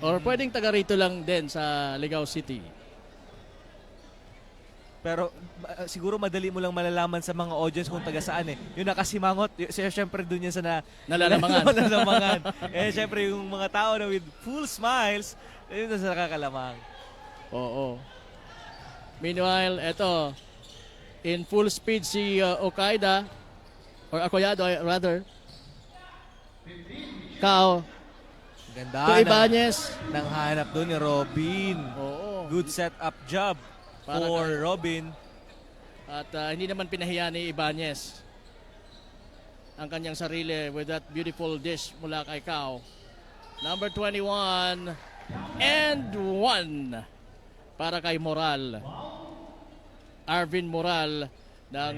Or pwedeng taga rito lang din sa Ligao City. Pero siguro madali mo lang malalaman sa mga audience kung taga saan eh. Yung nakasimangot, syempre dun yan sa nalalamangan. Syempre yung mga tao na with full smiles, yun na sa nakakalamang. Oo. Meanwhile, eto, in full speed si Okaida. Or Acoyado, rather. Kao. Ganda To Ibanez. Nang hanap doon ni Robin. Oo. Good setup job Para for kay- Robin. At hindi naman pinahiya ni Ibanez ang kanyang sarili with that beautiful dish mula kay Kao. Number 21 and 1 para kay Moral. Arvin Moral ng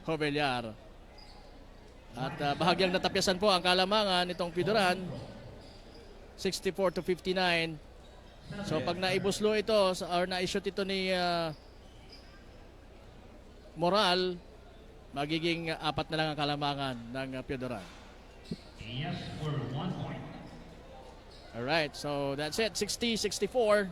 Jovellar. At bahagyang natapyasan po ang kalamangan nitong Piduran. 64-59. So pag naibuslo ito or na-shoot ito ni Moral, magiging 4 na lang ang kalamangan ng Piduran. Yes for 1 point. Alright, so that's it. 60-64.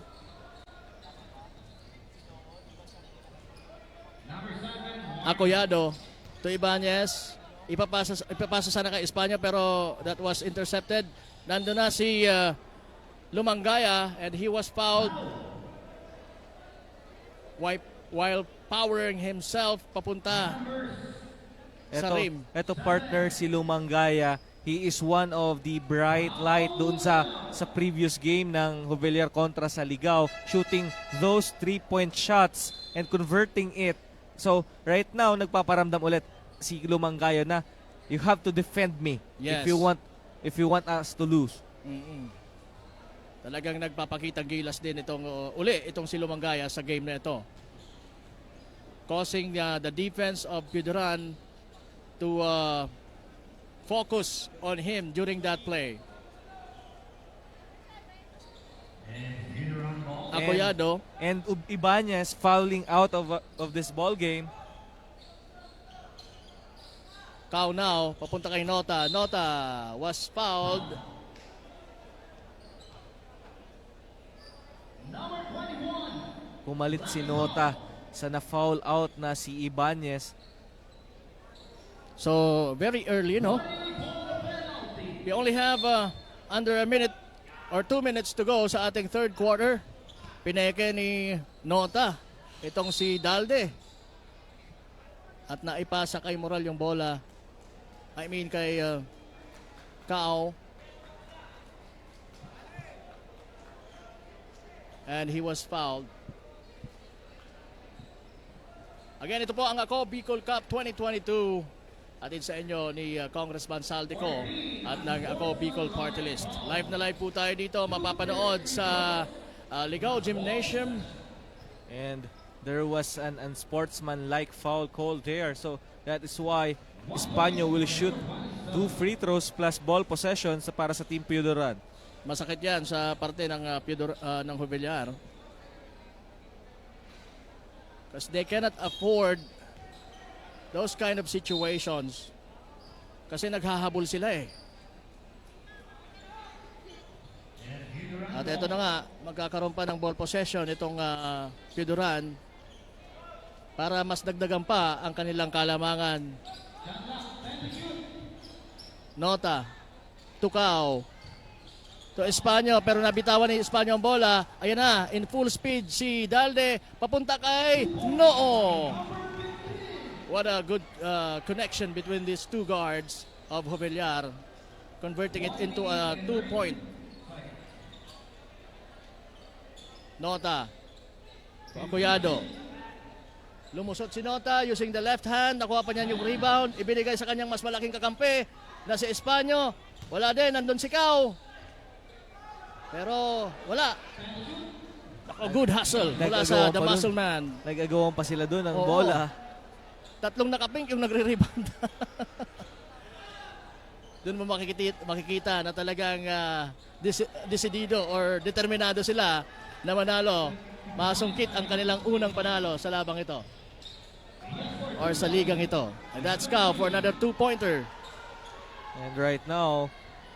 Acoyado to Ibanez. Ipapasa sana kay Espanya pero that was intercepted. Nandun na si Lumangaya and he was fouled while powering himself papunta sa rim. Ito partner si Lumangaya. He is one of the bright light doon sa previous game ng Jovellar kontra sa Ligao, shooting those 3-point shots and converting it. So right now nagpaparamdam ulit si Lumangaya na you have to defend me Yes. if you want us to lose. Talagang nagpapakitang gilas din itong si Lumangaya sa game na ito. Causing the defense of Piduran to focus on him during that play. Acoyado. And Ibanez fouling out of this ball game. Kao now, papunta kay Nota. Nota was fouled. Pumalit si Nota sa na-foul out na si Ibanez. So, very early, We only have under a minute or 2 minutes to go sa ating third quarter. Pineke ni Nota itong si Dalde. At naipasa kay Moral yung bola. I mean kay Kao. And he was fouled. Again, ito po ang Ako Bicol Cup 2022. Atin sa inyo ni Congressman Saldico at ng Ako Bicol Party List. Live na live po tayo dito. Mapapanood sa Ligao Gymnasium. And there was an unsportsmanlike foul called there. So that is why Espanya will shoot 2 free throws plus ball possession para sa Team Piduran. Masakit yan sa parte ng ng Jovellar. Because they cannot afford those kind of situations. Kasi naghahabol sila eh. At ito na nga, magkakaroon pa ng ball possession itong Piduran para mas dagdagan pa ang kanilang kalamangan. Nota, Tukaw, to Espanya, pero nabitawan ni Espanya ang bola. Ayan na, in full speed si Dalde, papunta kay Noo. What a good connection between these two guards of Jovellar, converting it into a 2-point. Nota, Acoyado. Lumusot si Nota using the left hand. Nakuha pa niya yung rebound. Ibinigay sa kanyang mas malaking kakampi na si Espanya. Wala din, nandun si Kao. Pero wala. Good hustle mula sa The Muscle Man. Nag-agawan pa sila doon ng bola. 3 nakapink yung nagre-rebound. Doon mo makikita na talagang desidido or determinado sila na manalo. Masungkit ang kanilang unang panalo sa labang ito. Or sa ligang ito. And that's Kao for another 2-pointer. And right now,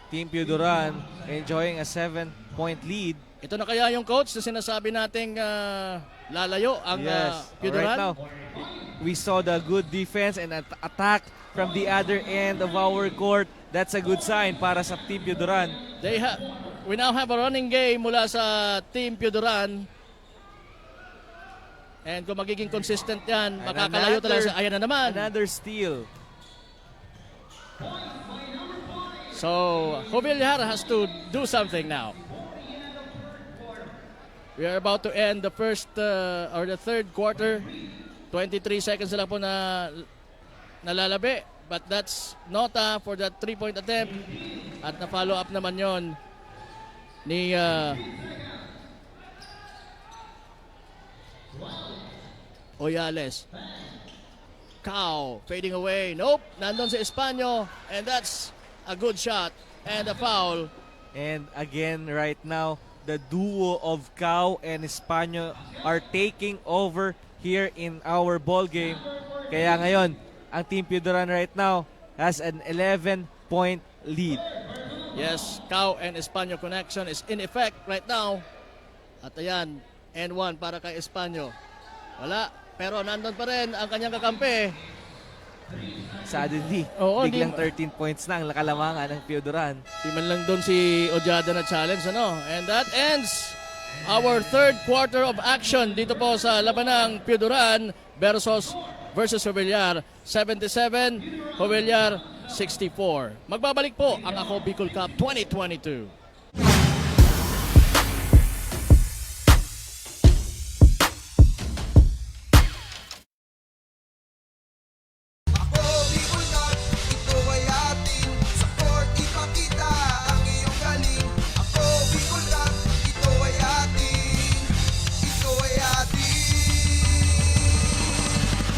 Team Piduran enjoying a 7-point lead. Ito na kaya yung coach na sinasabi nating lalayo ang Piduran? Right now, we saw the good defense and attack from the other end of our court. That's a good sign para sa Team Piduran. We now have a running game mula sa Team Piduran. And kung magiging consistent yan, makakalayo talaga sa ayan na naman. Another steal. So, Jovellar has to do something now. We are about to end the first or the third quarter. 23 seconds lang po na nalalabi. But that's Nota for that 3-point attempt. At na-follow up naman yon ni Oyales. Cow fading away. Nope, nandun si Espanyo. And that's a good shot and a foul. And again, right now, the duo of Cao and Espanyo are taking over here in our ball game. Kaya ngayon, ang Team Pioduran right now has an 11-point lead. Yes, Cao and Espanyo connection is in effect right now. At ayan, N1 para kay Espanyo. Wala, pero nandun pa rin ang kanyang kakampi. Suddenly, Oo, biglang 13 points na ang kalamangan ng Pioduran. Di man lang doon si Ojada na challenge, ano? And that ends our third quarter of action dito po sa labanang Pioduran versus Jovellar. 77, Jovellar 64. Magbabalik po ang Ako Bicol Cup 2022. Ako Bicolnat, ito ay atin. Sa court ipakita ang iyong galing. Ako Bicolnat, ito ay atin. Ito ay atin.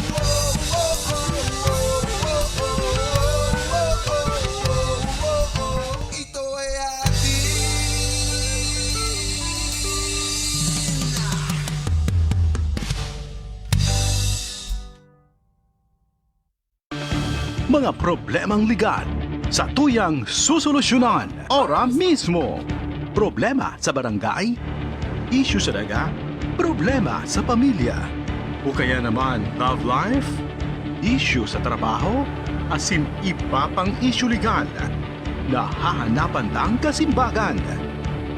Whoa, whoa, whoa, whoa, whoa, whoa, whoa, whoa, whoa. Ito ay atin. Mga problemang legal sa tuyang susolusyonan ora mismo. Problema sa barangay, issue sa daga, problema sa pamilya, o kaya naman love life, issue sa trabaho, asin iba pang issue legal na hahanapan ng kasimbagan.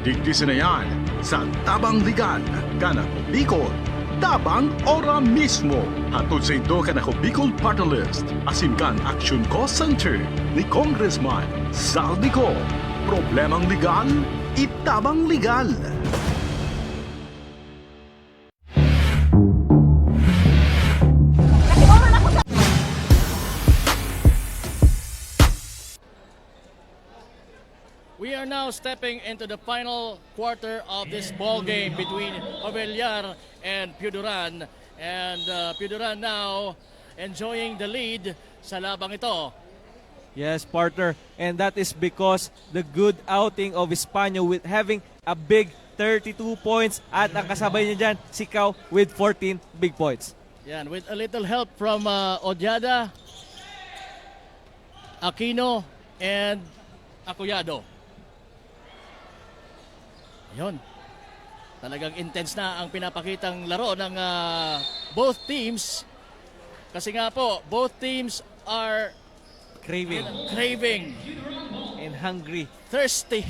Digdisin na yan sa Tabang Legal, Kanako Bicol, Tabang ora mismo. Hatod sa ito Kanako Bicol Party List, asin kan Action Cost Center ni Congressman Saldico. Problemang legal, itabang legal. We are now stepping into the final quarter of this ball game between Jovellar and Pioduran. And Pioduran now enjoying the lead sa labang ito. Yes, partner. And that is because the good outing of Espanyo with having a big 32 points at ang kasabay niya dyan, si Cao with 14 big points. Yan, with a little help from Ojada, Aquino, and Acoyado. Yun. Talagang intense na ang pinapakitang laro ng both teams. Kasi nga po, both teams are Craving and hungry thirsty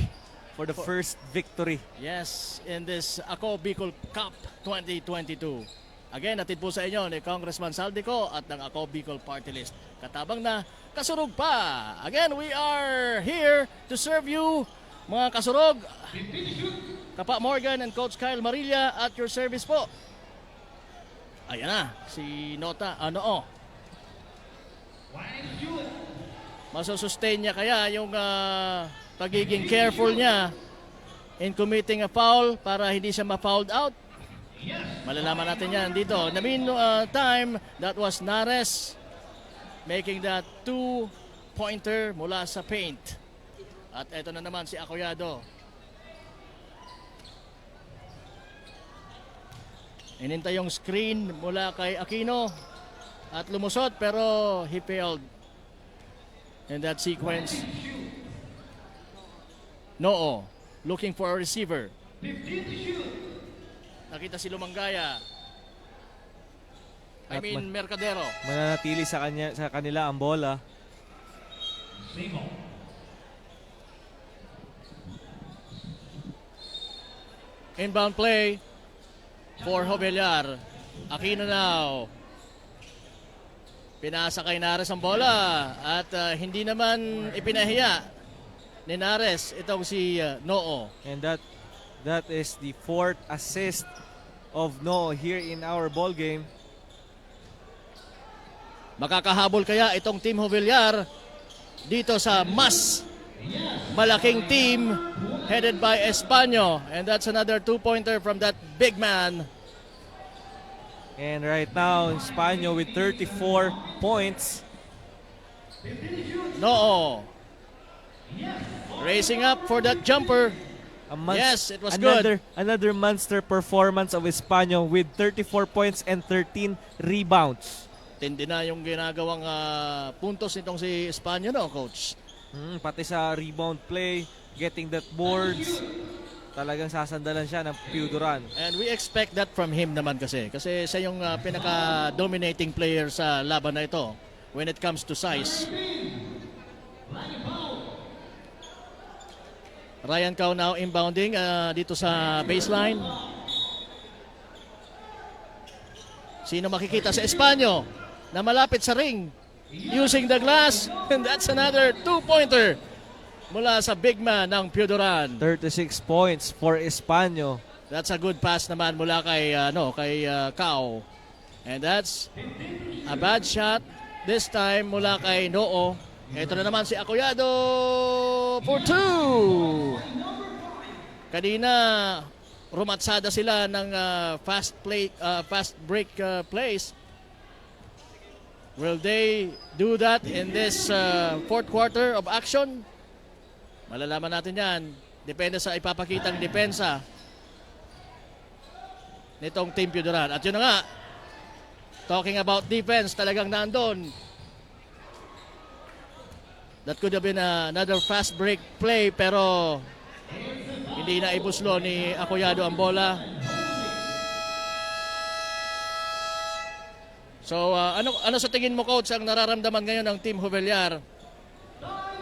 for the first victory. Yes, in this Ako Bicol Cup 2022. Again, natid po sa inyo ni Congressman Saldico at ng Ako Bicol Party List. Katabang na kasurog pa. Again, we are here to serve you, mga kasurog. Kapa Morgan and Coach Kyle Marilla at your service po. Ayan na, si Nota, Masosustain niya kaya yung pagiging careful niya in committing a foul para hindi siya ma-fouled out. Malalaman natin yan dito. In the meantime, that was Nares making that 2-pointer mula sa paint. At eto na naman si Acoyado. Inintay yung screen mula kay Aquino at lumusot pero he failed in that sequence. Noo looking for a receiver. Nakita si Lumangaya. Mercadero. Mananatili sa kanila ang bola. Inbound play for Jovellar. Aquino now. Pinasa kay Nares ang bola at hindi naman ipinahiya ni Nares itong si Noo. And that is the 4th assist of Noo here in our ball game. Makakahabol kaya itong Team Jovellar dito sa mas malaking team headed by Espanyo, and that's another 2-pointer from that big man. And right now, Espanyo with 34 points. Noo racing up for that jumper. Yes, it was good. Another monster performance of Espanyo with 34 points and 13 rebounds. Tindi na yung ginagawang puntos nitong si Espanyo, no, Coach? Pati sa rebound play, getting that boards, talagang sasandalan siya ng Pio-Duran. And we expect that from him naman kasi. Kasi siya yung pinaka-dominating player sa laban na ito when it comes to size. Ryan Cao now inbounding dito sa baseline. Sino makikita sa Espanyo na malapit sa ring using the glass? And that's another 2-pointer mula sa big man ng Pio-Duran. 36 points for Espanyo. That's a good pass naman mula kay Cao. And that's a bad shot this time mula kay Noo. Ito na naman si Acoyado for 2. Kanina rumatsada sila ng fast break plays. Will they do that in this fourth quarter of action? Malalaman natin yan. Depende sa ipapakitang depensa nitong Team Pio-Duran. At yun na nga, talking about defense, talagang nandun. That could have been another fast break play, pero hindi na ibuslo ni Acoyado ang bola. So ano sa tingin mo, Coach, ang nararamdaman ngayon ng Team Jovellar?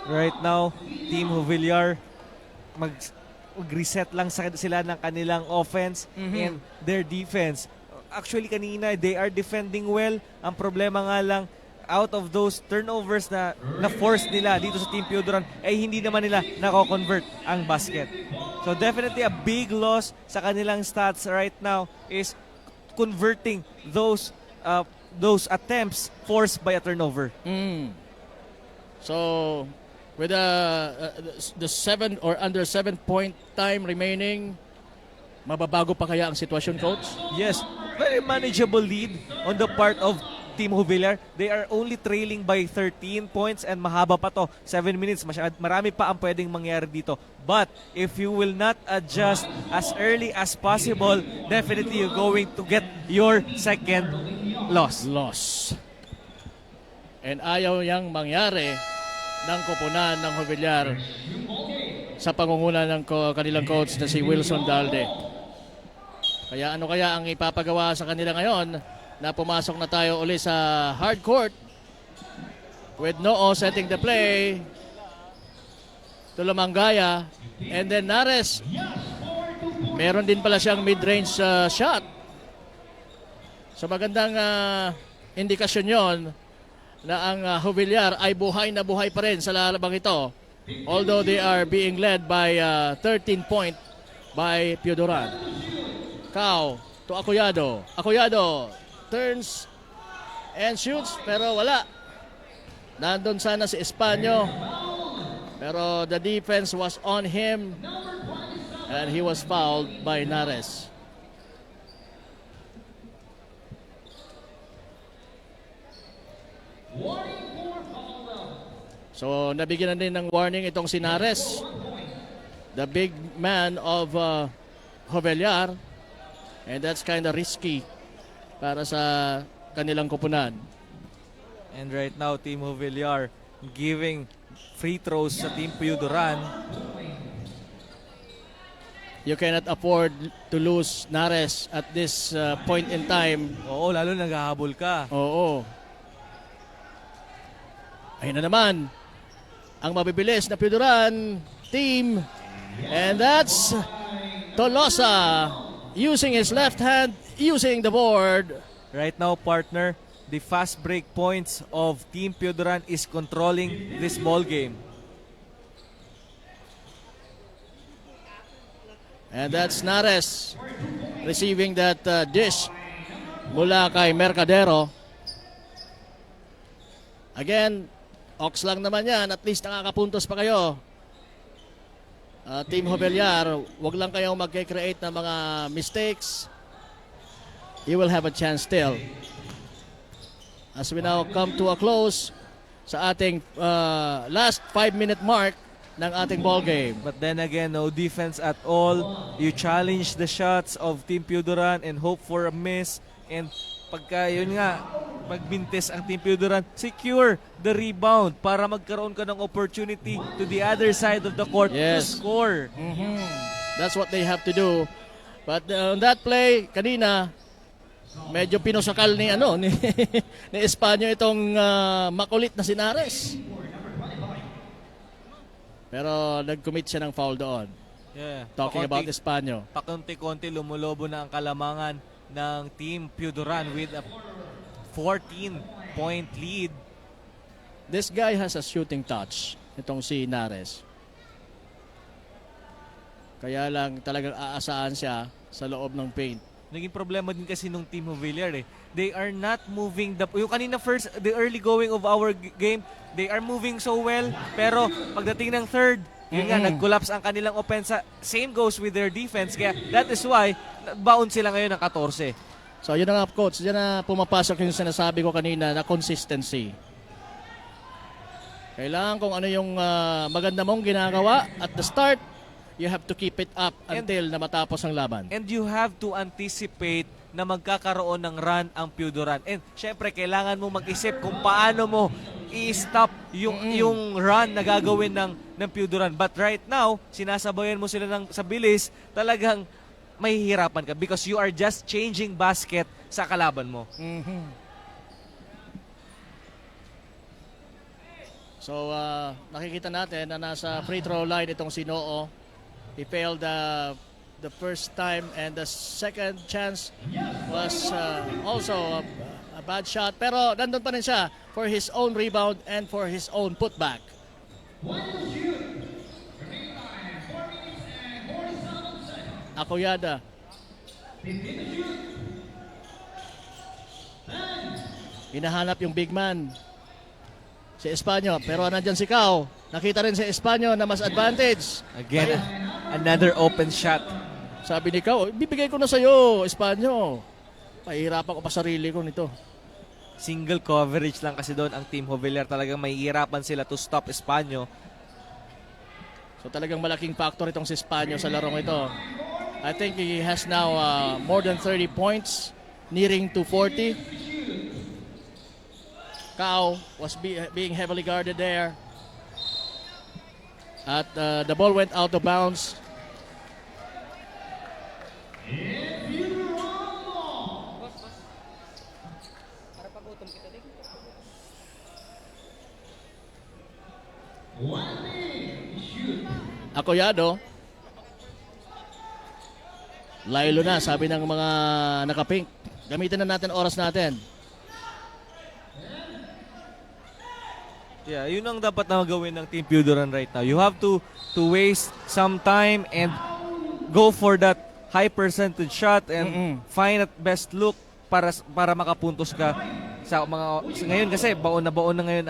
Right now, Team Jovellar mag-reset lang sila ng kanilang offense and their defense. Actually, kanina, they are defending well. Ang problema nga lang, out of those turnovers na force nila dito sa Team Pio-Duran, ay hindi naman nila nako-convert ang basket. So definitely a big loss sa kanilang stats right now is converting those attempts forced by a turnover. So with the 7 or under 7-point time remaining, mababago pa kaya ang sitwasyon, Coach? Yes, very manageable lead on the part of Team Jovellar. They are only trailing by 13 points and mahaba pa to. 7 minutes, marami pa ang pwedeng mangyari dito. But if you will not adjust as early as possible, definitely you're going to get your second loss. And ayaw yang mangyari ng koponan ng Jovellar sa pangunguna ng kanilang coach na si Wilson Dalde. Kaya ano kaya ang ipapagawa sa kanila ngayon na pumasok na tayo uli sa hard court with Noo setting the play to Lumangaya, and then Nares meron din pala siyang mid-range shot. So magandang indikasyon yon na ang Jovellar ay buhay na buhay pa rin sa lalabang ito, although they are being led by 13 point by Pio-Duran. Cao to Acoyado. Acoyado turns and shoots, pero wala. Nandun sana si Espanyo, pero the defense was on him and he was fouled by Nares. So nabigyan na din ng warning itong si Nares, the big man of Jovellar, and that's kind of risky para sa kanilang koponan. And right now, Team Jovellar giving free throws sa Team Pio-Duran. You cannot afford to lose Nares at this point in time. Oo, lalo naghahabol ka. Oo. Ayun na naman ang mabibilis na Pio-Duran team. And that's Tolosa using his left hand, using the board. Right now, partner, the fast break points of Team Piodoran is controlling this ball game. And that's Nares receiving that dish mula kay Mercadero. Again, Ox lang naman yan. At least nakakapuntos pa kayo. Team Hobeliar, wag lang kayong mag-create ng mga mistakes. You will have a chance still. As we now come to a close sa ating last 5-minute mark ng ating ball game. But then again, no defense at all. You challenge the shots of Team Piodoran and hope for a miss. And pagka yun nga, magbintis ang Team Piodoran, secure the rebound para magkaroon ka ng opportunity to the other side of the court to score. That's what they have to do. But on that play, kanina, medyo pinusakal ni ni Espanyo itong makulit na si Nares. Pero nag-commit siya ng foul doon. Yeah. Talking about Espanyo. Pakunti-kunti lumulobo na ang kalamangan ng Team Piodoran with a 14-point lead. This guy has a shooting touch, itong si Nares. Kaya lang talagang aasahan siya sa loob ng paint. Naging problema din kasi nung Team Hobeliar eh. They are not moving yung kanina first, the early going of our game, they are moving so well. Pero pagdating ng third, yun nga, nag-collapse ang kanilang opensa. Same goes with their defense. Kaya that is why, baon sila ngayon ng 14. So yun na nga, coach. Diyan na pumapasok yung sinasabi ko kanina na consistency. Kailangan kung ano yung maganda mong ginagawa at the start, you have to keep it up until na matapos ang laban. And you have to anticipate na magkakaroon ng run ang Piodoran. And syempre, kailangan mo mag-isip kung paano mo i-stop yung run na gagawin ng Piodoran. But right now, sinasabayan mo sila sa bilis, talagang mahihirapan ka because you are just changing basket sa kalaban mo. So, nakikita natin na nasa free throw line itong si Noo. He failed the first time and the second chance was also a bad shot. Pero nandun pa rin siya for his own rebound and for his own putback. Akoyada. Hinahanap yung big man. Si Espanyo, pero nandyan si Cao. Nakita rin si Espanyo na mas advantage. Again, another open shot. Sabi ni Cao, bibigay ko na sa'yo, Espanyo. Pahihirapan ko pa sarili ko nito. Single coverage lang kasi doon ang Team Hobeliar. Talagang mahihirapan sila to stop Espanyo. So talagang malaking factor itong si Espanyo sa larong ito. I think he has now more than 30 points, nearing to 40. Cao was being heavily guarded there. At the ball went out of bounds. Akoyado. Laylo na, sabi ng mga naka-pink. Gamitin na natin oras natin. Yeah, yun ang dapat na gawin ng Team Piodoran right now. You have to waste some time and go for that high percentage shot and find that best look para makapuntos ka sa ngayon kasi baon na ngayon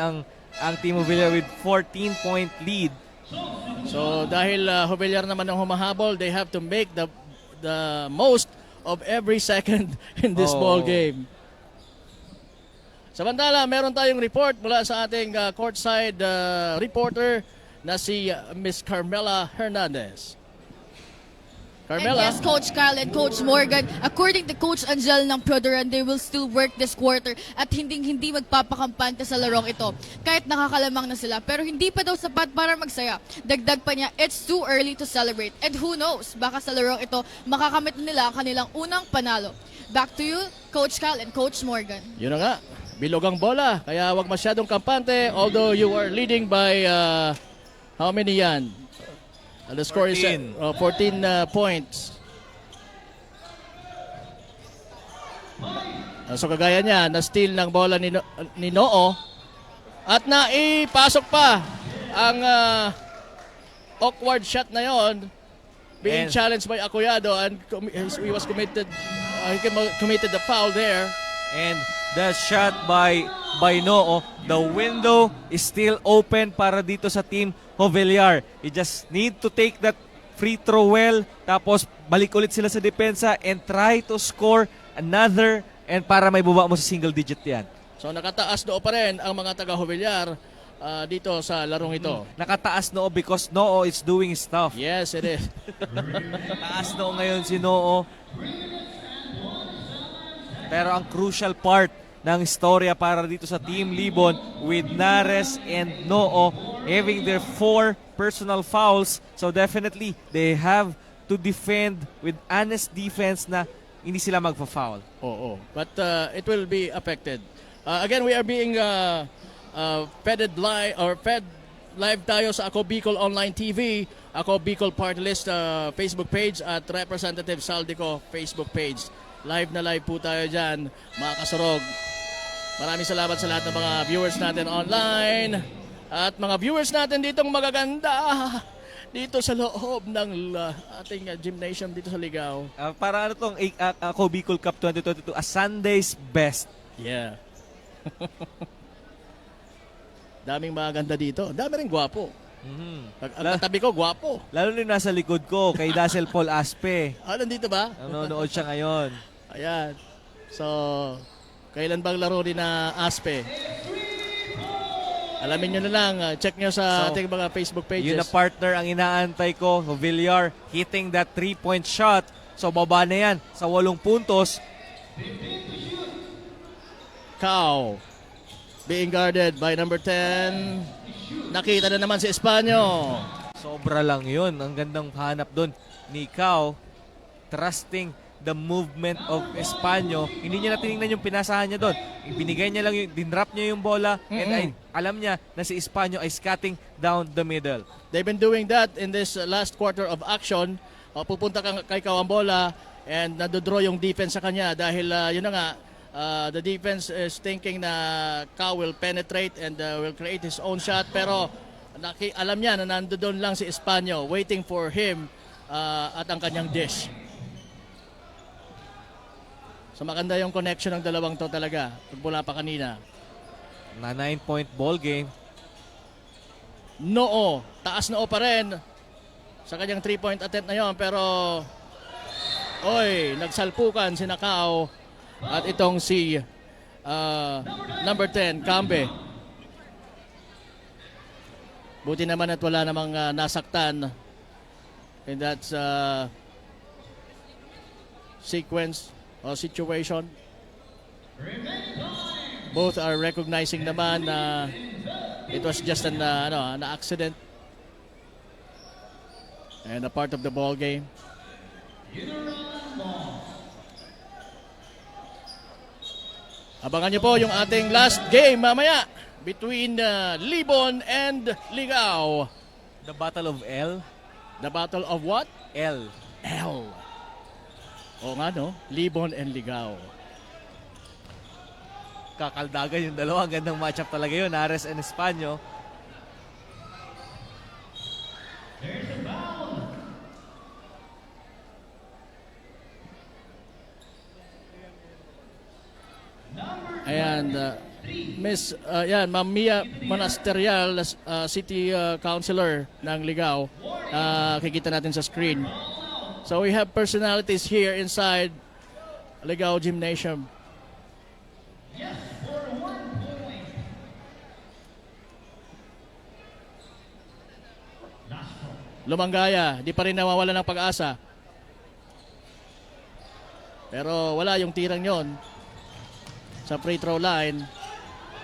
ang Team Hobeliar with 14-point lead. So dahil Hobeliar naman ang humahabol, they have to make the most of every second in this ball game. Samantala, meron tayong report mula sa ating courtside reporter na si Miss Carmela Hernandez. Carmela? And yes, Coach Carl and Coach Morgan, according to Coach Angel ng Piodoran, they will still work this quarter at hindi magpapakampante sa larong ito. Kahit nakakalamang na sila, pero hindi pa daw sapat para magsaya. Dagdag pa niya, it's too early to celebrate. And who knows, baka sa larong ito, makakamit nila kanilang unang panalo. Back to you, Coach Carl and Coach Morgan. Yun na nga, bilog ang bola, kaya wag masyadong kampante, although you are leading by how many yan? The score 14. Is 14 points. So kagaya niya, na-steal ng bola ni Noo at naipasok pa ang awkward shot na yon, being And- challenged by Acoyado, and he was committed committed the foul there. And the shot by Noo, the window is still open para dito sa Team Jovellar. You just need to take that free throw well, tapos balik ulit sila sa depensa and try to score another, and para may baba mo sa single digit yan. So nakataas noo pa rin ang mga taga Jovellar dito sa larong ito. Nakataas Noo because Noo is doing stuff. Yes, it is. Taas Noo ngayon si Noo. Pero ang crucial part ng istorya para dito sa Team Libon with Nares and Noo having their 4 personal fouls. So definitely, they have to defend with honest defense na hindi sila magpa-foul. Oo. But it will be affected. Again, we are being fed live tayo sa Ako Bicol Online TV, Ako Bicol Party List Facebook page at Representative Saldico Facebook page. Live na live po tayo dyan, mga kasurog. Maraming salamat sa lahat ng mga viewers natin online at mga viewers natin ditong magaganda dito sa loob ng ating gymnasium dito sa Ligao. Para ano tong Ako Bicol Cup 2022, a Sunday's best. Yeah. Daming maganda dito. Dami rin gwapo. Ang katabi ko, gwapo. Lalo na yung nasa likod ko, kay Dazzle Paul Aspe. Nandito ba? Nanonood siya ngayon. Ayan. So, kailan bang laro din na Aspe? Alamin nyo na lang. Check nyo sa ating mga Facebook pages. Yun na partner ang inaantay ko. Jovellar hitting that 3-point shot. So, baba na yan sa 8 puntos. Cao being guarded by number 10. Nakita na naman si Espanyo. Sobra lang yun. Ang gandang hanap doon ni Cao. Trusting the movement of Espanyo. Hindi niya na tinignan yung pinasahan niya doon. Binigay niya lang yung, dinrap niya yung bola, and alam niya na si Espanyo ay scatting down the middle. They've been doing that in this last quarter of action. Pupunta kay Cao ang bola and nadodraw yung defense sa kanya dahil yun na nga, the defense is thinking na Cao will penetrate and will create his own shot, pero alam niya na nandoon lang si Espanyo waiting for him at ang kanyang dish. So maganda yung connection ng dalawang to talaga pagmula pa kanina. Na 9-point ball game. Noo, taas Noo pa rin sa kanyang 3-point attempt na yon, pero nagsalpukan si Cao at itong si number 10, Cambe. Buti naman at wala namang nasaktan in that sequence or situation. Both are recognizing naman na it was just an accident and a part of the ball game. Abangan niyo po yung ating last game mamaya between Libon and Ligao. The Battle of L. The Battle of what? L. L. O nga no, Libon and Ligao. Kakaldagan yung dalawa. Ang gandang matchup talaga yun. Nares and Espanyo. And Miss Ma'am Mia Monasterial, City Councilor ng Ligao. Kikita natin sa screen. So we have personalities here inside Ligao Gymnasium. Lumanggaya, di pa rin nawawala ng pag-asa. Pero wala yung tirang yon sa free throw line.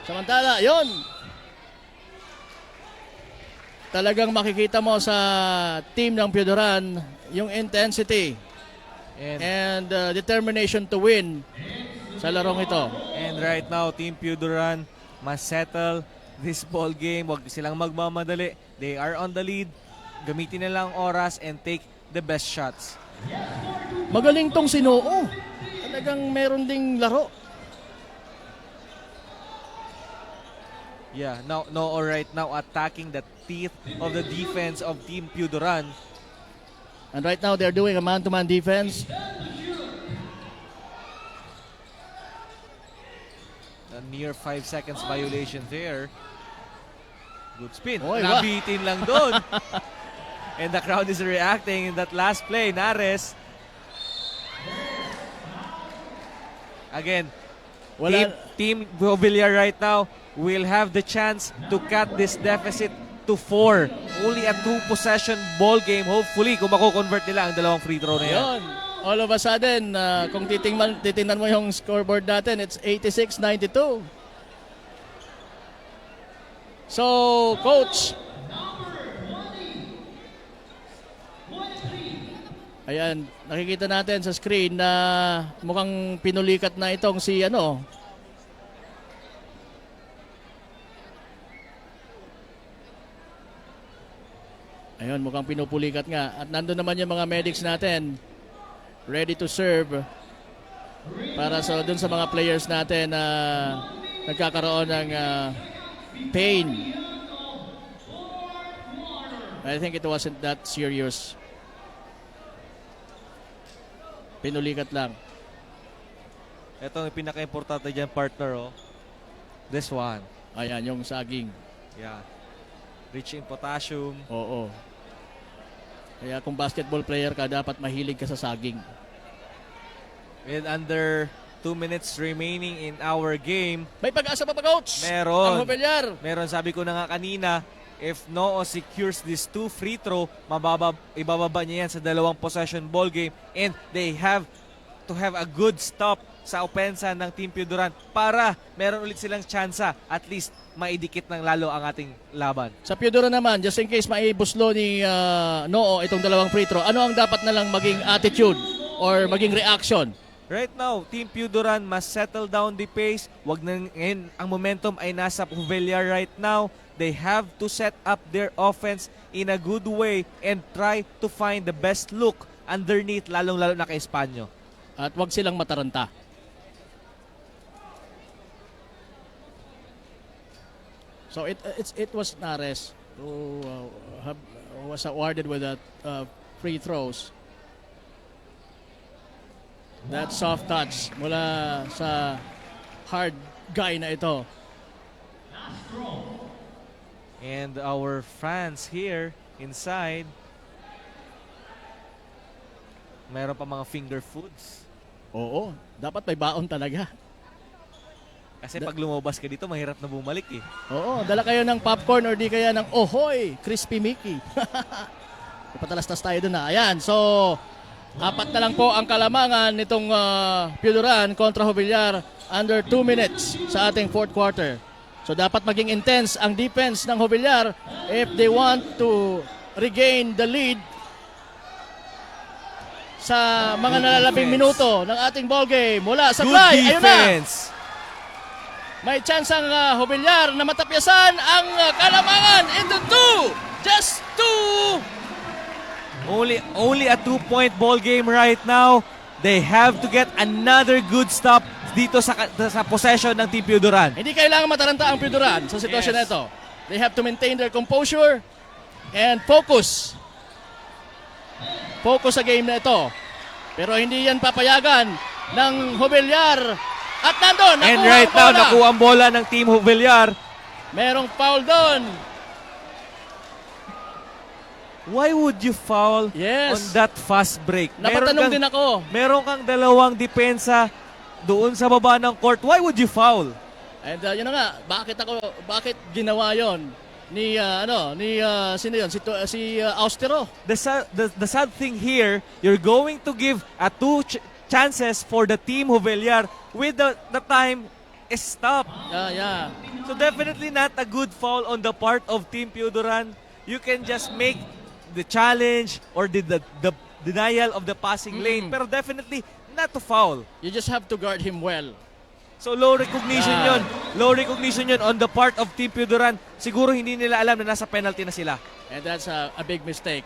Samantala, yon. Talagang makikita mo sa team ng Piodoran yung intensity and determination to win sa larong ito. And right now, Team Piodoran must settle this ball game. Huwag silang magmamadali. They are on the lead. Gamitin nila ang oras and take the best shots. Magaling tong si Noo. Talagang meron ding laro. Yeah, Noo right now attacking the teeth of the defense of Team Piyuduran. And right now, they're doing a man-to-man defense. A near 5 seconds violation there. Good spin. Oy, Nabitin lang doon. And the crowd is reacting in that last play. Nares. Again, Team Villar right now will have the chance to cut this deficit to 4. Only a 2-possession ball game. Hopefully, kung mako-convert nila ang dalawang free throw na yan. Yun. All of a sudden, kung titingnan mo yung scoreboard natin, it's 86-92. So, Coach. Ayan, nakikita natin sa screen na mukhang pinulikat na itong si Ayun, mukhang pinupulikat nga. At nandun naman yung mga medics natin. Ready to serve. Para dun sa mga players natin na nagkakaroon ng pain. I think it wasn't that serious. Pinulikat lang. Ito ang pinaka-importante dyan, partner. This one. Ayan, yung saging. Yeah. Rich in potassium. Oo. Kaya kung basketball player ka, dapat mahilig ka sa saging. With under 2 minutes remaining in our game. May pag-asa pa ba, Coach? Meron. Ang Hobeliar. Meron, sabi ko na nga kanina, if Noo secures this 2 free throw, ibababa niya yan sa 2 possession ball game, and they have to have a good stop sa opensa ng Team Piyuduran para meron ulit silang tsansa at least maidikit ng lalo ang ating laban. Sa Piyuduran naman, just in case maibuslo ni Noo itong 2 free throw, ano ang dapat na lang maging attitude or maging reaction? Right now, Team Piyuduran must settle down the pace. Wag na ngayon, ang momentum ay nasa Hobeliar right now. They have to set up their offense in a good way and try to find the best look underneath, lalong-lalo na kay Espanyo. At wag silang mataranta. So it was Nares who was awarded with that free throws. That soft touch mula sa hard guy na ito. And our fans here inside, meron pa mga finger foods. Oo, dapat may baon talaga. Kasi pag lumabas ka dito, mahirap na bumalik eh. Oo, dala kayo ng popcorn or di kaya ng Ohoy, Crispy Mickey. Ipatalastas tayo dun na. Ayan, so 4 na lang po ang kalamangan nitong Piyuduran kontra Hobeliar under 2 minutes sa ating 4th quarter. So dapat maging intense ang defense ng Hobeliar if they want to regain the lead sa mga nalalabing minuto ng ating ball game. Mula sa fly, ayun na! May chance ang Hobeliar na matapyasan ang kalamangan into 2! Just 2! Only a 2-point ball game right now. They have to get another good stop dito sa possession ng Team Piyuduran. Hindi kailangan mataranta ang Piyuduran sa sitwasyon na ito. They have to maintain their composure and focus. Focus sa game na ito. Pero hindi yan papayagan ng Hobeliar. At nandun, and right now, nakuha ang bola ng Team Hobeliar. Merong foul doon. Why would you foul on that fast break? Napatanong din ako. Meron kang 2 depensa doon sa baba ng court. Why would you foul? And yun na nga, bakit ginawa yon ni sino yun? Si Austero. The sad thing here, you're going to give 2 chances for the Team Hobeliar with the time is stopped. Yeah. So definitely not a good foul on the part of Team Piyuduran. You can just make the challenge or the denial of the passing lane, pero definitely not to foul. You just have to guard him well. So low recognition yun. Low recognition yun on the part of Team Piyuduran. Siguro hindi nila alam na nasa penalty na sila. And that's a big mistake.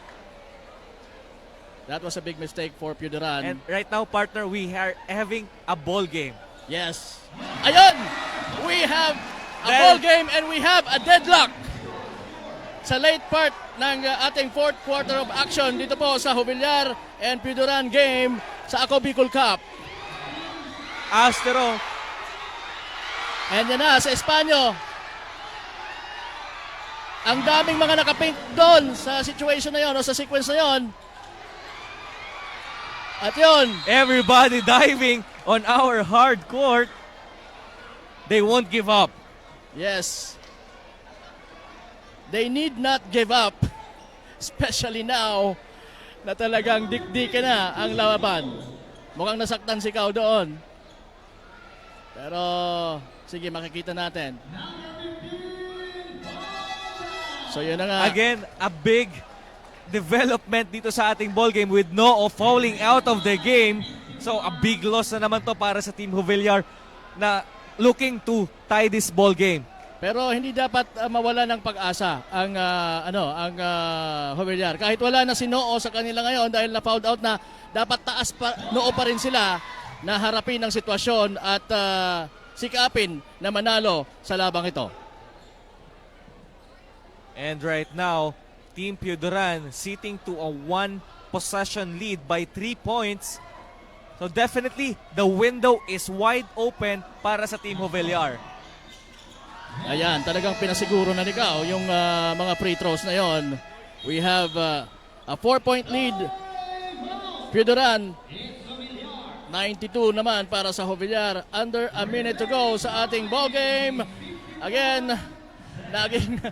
That was a big mistake for Piyuduran. And right now, partner, we are having a ball game. Yes. Ayun! We have a ball game and we have a deadlock sa late part ng ating fourth quarter of action dito po sa Jovellar and Pioduran game sa Ako Bicol Cup. Astro. And yan na sa Espanyo. Ang daming mga nakapaint doon sa situation na yon o sa sequence na yon. At yun, Everybody diving on our hard court. They won't give up. yes. They need not give up. Especially now na talagang dikdikan na ang laban. Mukhang nasaktan si Kao doon. Pero sige, makikita natin. So yun na nga. Again, a big development dito sa ating ball game with no fouling out of the game. So a big loss na naman to para sa Team Jovellar na looking to tie this ball game. Pero hindi dapat mawala ng pag-asa ang Jovellar. Kahit wala na si Noo sa kanila ngayon dahil na-fouled out na, dapat taas pa, Noo pa rin sila na harapin ang sitwasyon at sikapin na manalo sa labang ito. And right now, Team Pioduran sitting to a 1-possession lead by 3 points. So definitely, the window is wide open para sa Team Jovellar. Ayan, talagang pinasiguro na ni Kao yung mga free throws na yon. We have a 4-point lead. Pioduran, 92 naman para sa Jovellar. Under a minute to go sa ating ball game. Again, naging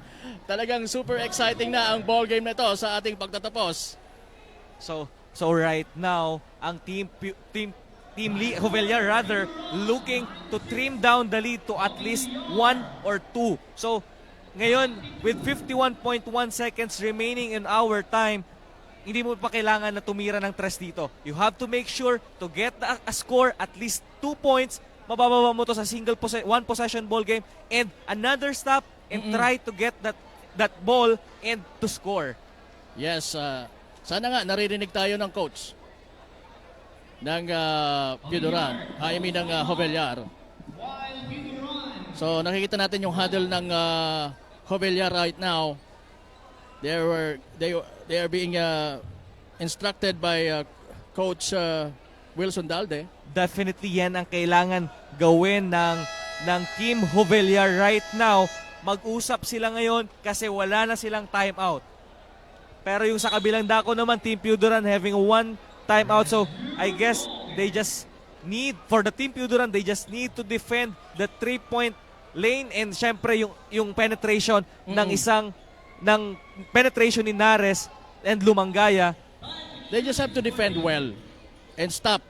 talagang super exciting na ang ball game na ito sa ating pagtatapos. So right now, ang Team Jovellar rather looking to trim down the lead to at least 1 or 2. So ngayon, with 51.1 seconds remaining in our time, hindi mo pa kailangan na tumira ng 3 dito. You have to make sure to get a score at least 2 points. Mabababa mo to sa one possession ball game and another stop and try to get that ball and to score. Yes, sana nga naririnig tayo ng coach ng Pioduran, ng Jovellar. So nakikita natin yung huddle ng Jovellar right now. They are being instructed by Coach Wilson Dalde. Definitely yan ang kailangan gawin ng Team Jovellar right now. Mag-usap sila ngayon kasi wala na silang timeout. Pero yung sa kabilang dako naman, Team Pioduran having 1 timeout. So I guess they just need, for the Team Pioduran, they just need to defend the 3-point lane and syempre yung penetration ng penetration ni Nares and Lumangaya. They just have to defend well and stop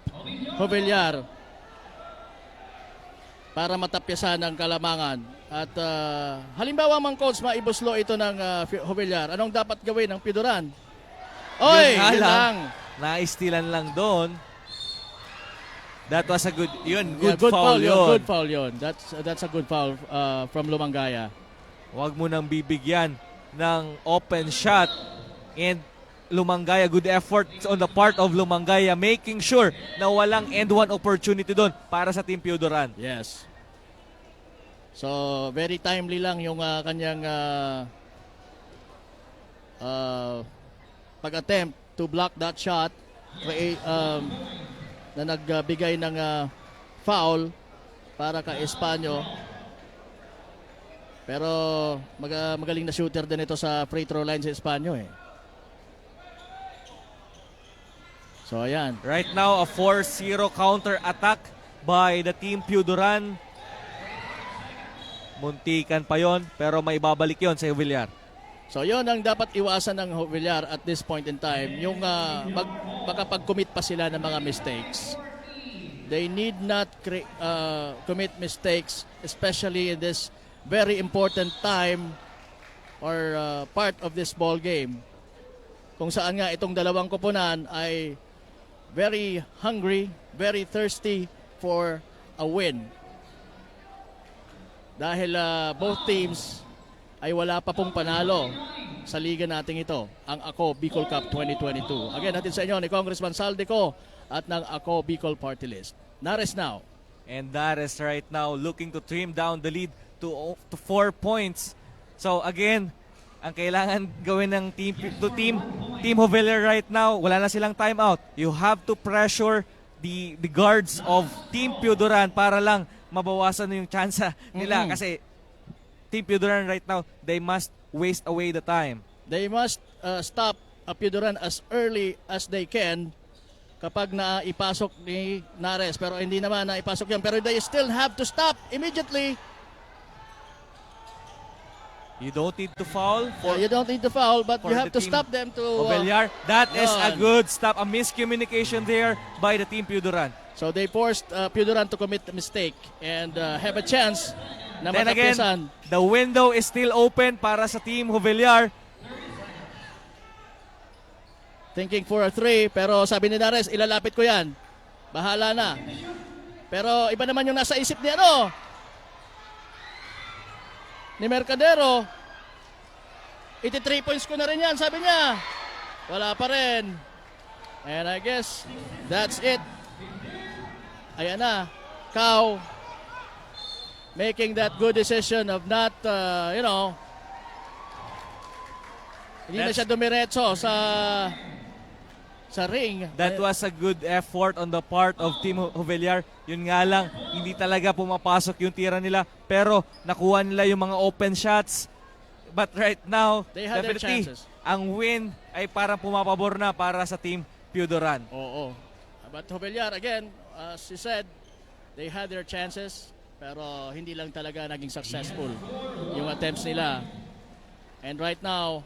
Jovellar para matapyasan ang kalamangan. At halimbawa mang coach, maibuslo ito ng Jovellar, anong dapat gawin ng Pioduran? Oy, yun lang. Naistilan lang doon. That was a good Good foul yun. Good foul yun. That's a good foul from Lumangaya. Huwag mo nang bibigyan ng open shot. And Lumangaya, good effort on the part of Lumangaya, making sure na walang end one opportunity doon para sa Team Pioduran. Yes. So, very timely lang yung kanyang pag-attempt to block that shot na nagbigay ng foul para kay Espanyo. Pero magaling na shooter din ito sa free throw line sa Espanyo eh. So ayan. Right now, a 4-0 counter attack by the Team Pioduran. Muntikan pa yon, pero may babalik yon sa Jovellar. So yon ang dapat iwasan ng Jovellar at this point in time. Yung makapag-commit pa sila ng mga mistakes. They need not commit mistakes, especially in this very important time or part of this ball game. Kung saan nga itong dalawang koponan ay very hungry, very thirsty for a win. Dahil both teams ay wala pa pong panalo sa liga nating ito, ang Ako Bicol Cup 2022. Again, natin sa inyo ni Congressman Saldico at ng Ako Bicol Party List. Nares now. And Nares right now looking to trim down the lead to 4 points. So again, ang kailangan gawin ng Team Hoveliar right now, wala na silang timeout. You have to pressure the guards of Team Pioduran para lang mabawasan yung tsansa nila. Kasi Team Pioduran right now, they must waste away the time. They must stop Pioduran as early as they can kapag naipasok ni Nares. Pero hindi naman naipasok yan. Pero they still have to stop immediately. You don't need to foul. You don't need to foul, but for you have the to team stop them to... Hoveliar. That is a Yun. good stop. A miscommunication there by the Team Pioduran. So they forced Pioduran to commit a mistake and have a chance na Then again, matapisan. the window is still open para sa Team Hoveliar. Thinking for a 3, pero sabi ni Nares, ilalapit ko yan. Bahala na. Pero iba naman yung nasa isip ni ni Mercadero. 83 points ko na rin yan, sabi niya. Wala pa rin. And I guess that's it. Ayan na. Kao making that good decision of not, hindi na siya dumiretso sa ring. That was a good effort on the part of Team Hoveliar. Yun nga lang, hindi talaga pumapasok yung tira nila. Pero nakuha nila yung mga open shots. But right now, They had their definitely, chances. ang win ay parang pumapabor na para sa Team Pioduran. Oo. But Hoveliar, again, as you said, they had their chances. Pero hindi lang talaga naging successful yung attempts nila. And right now,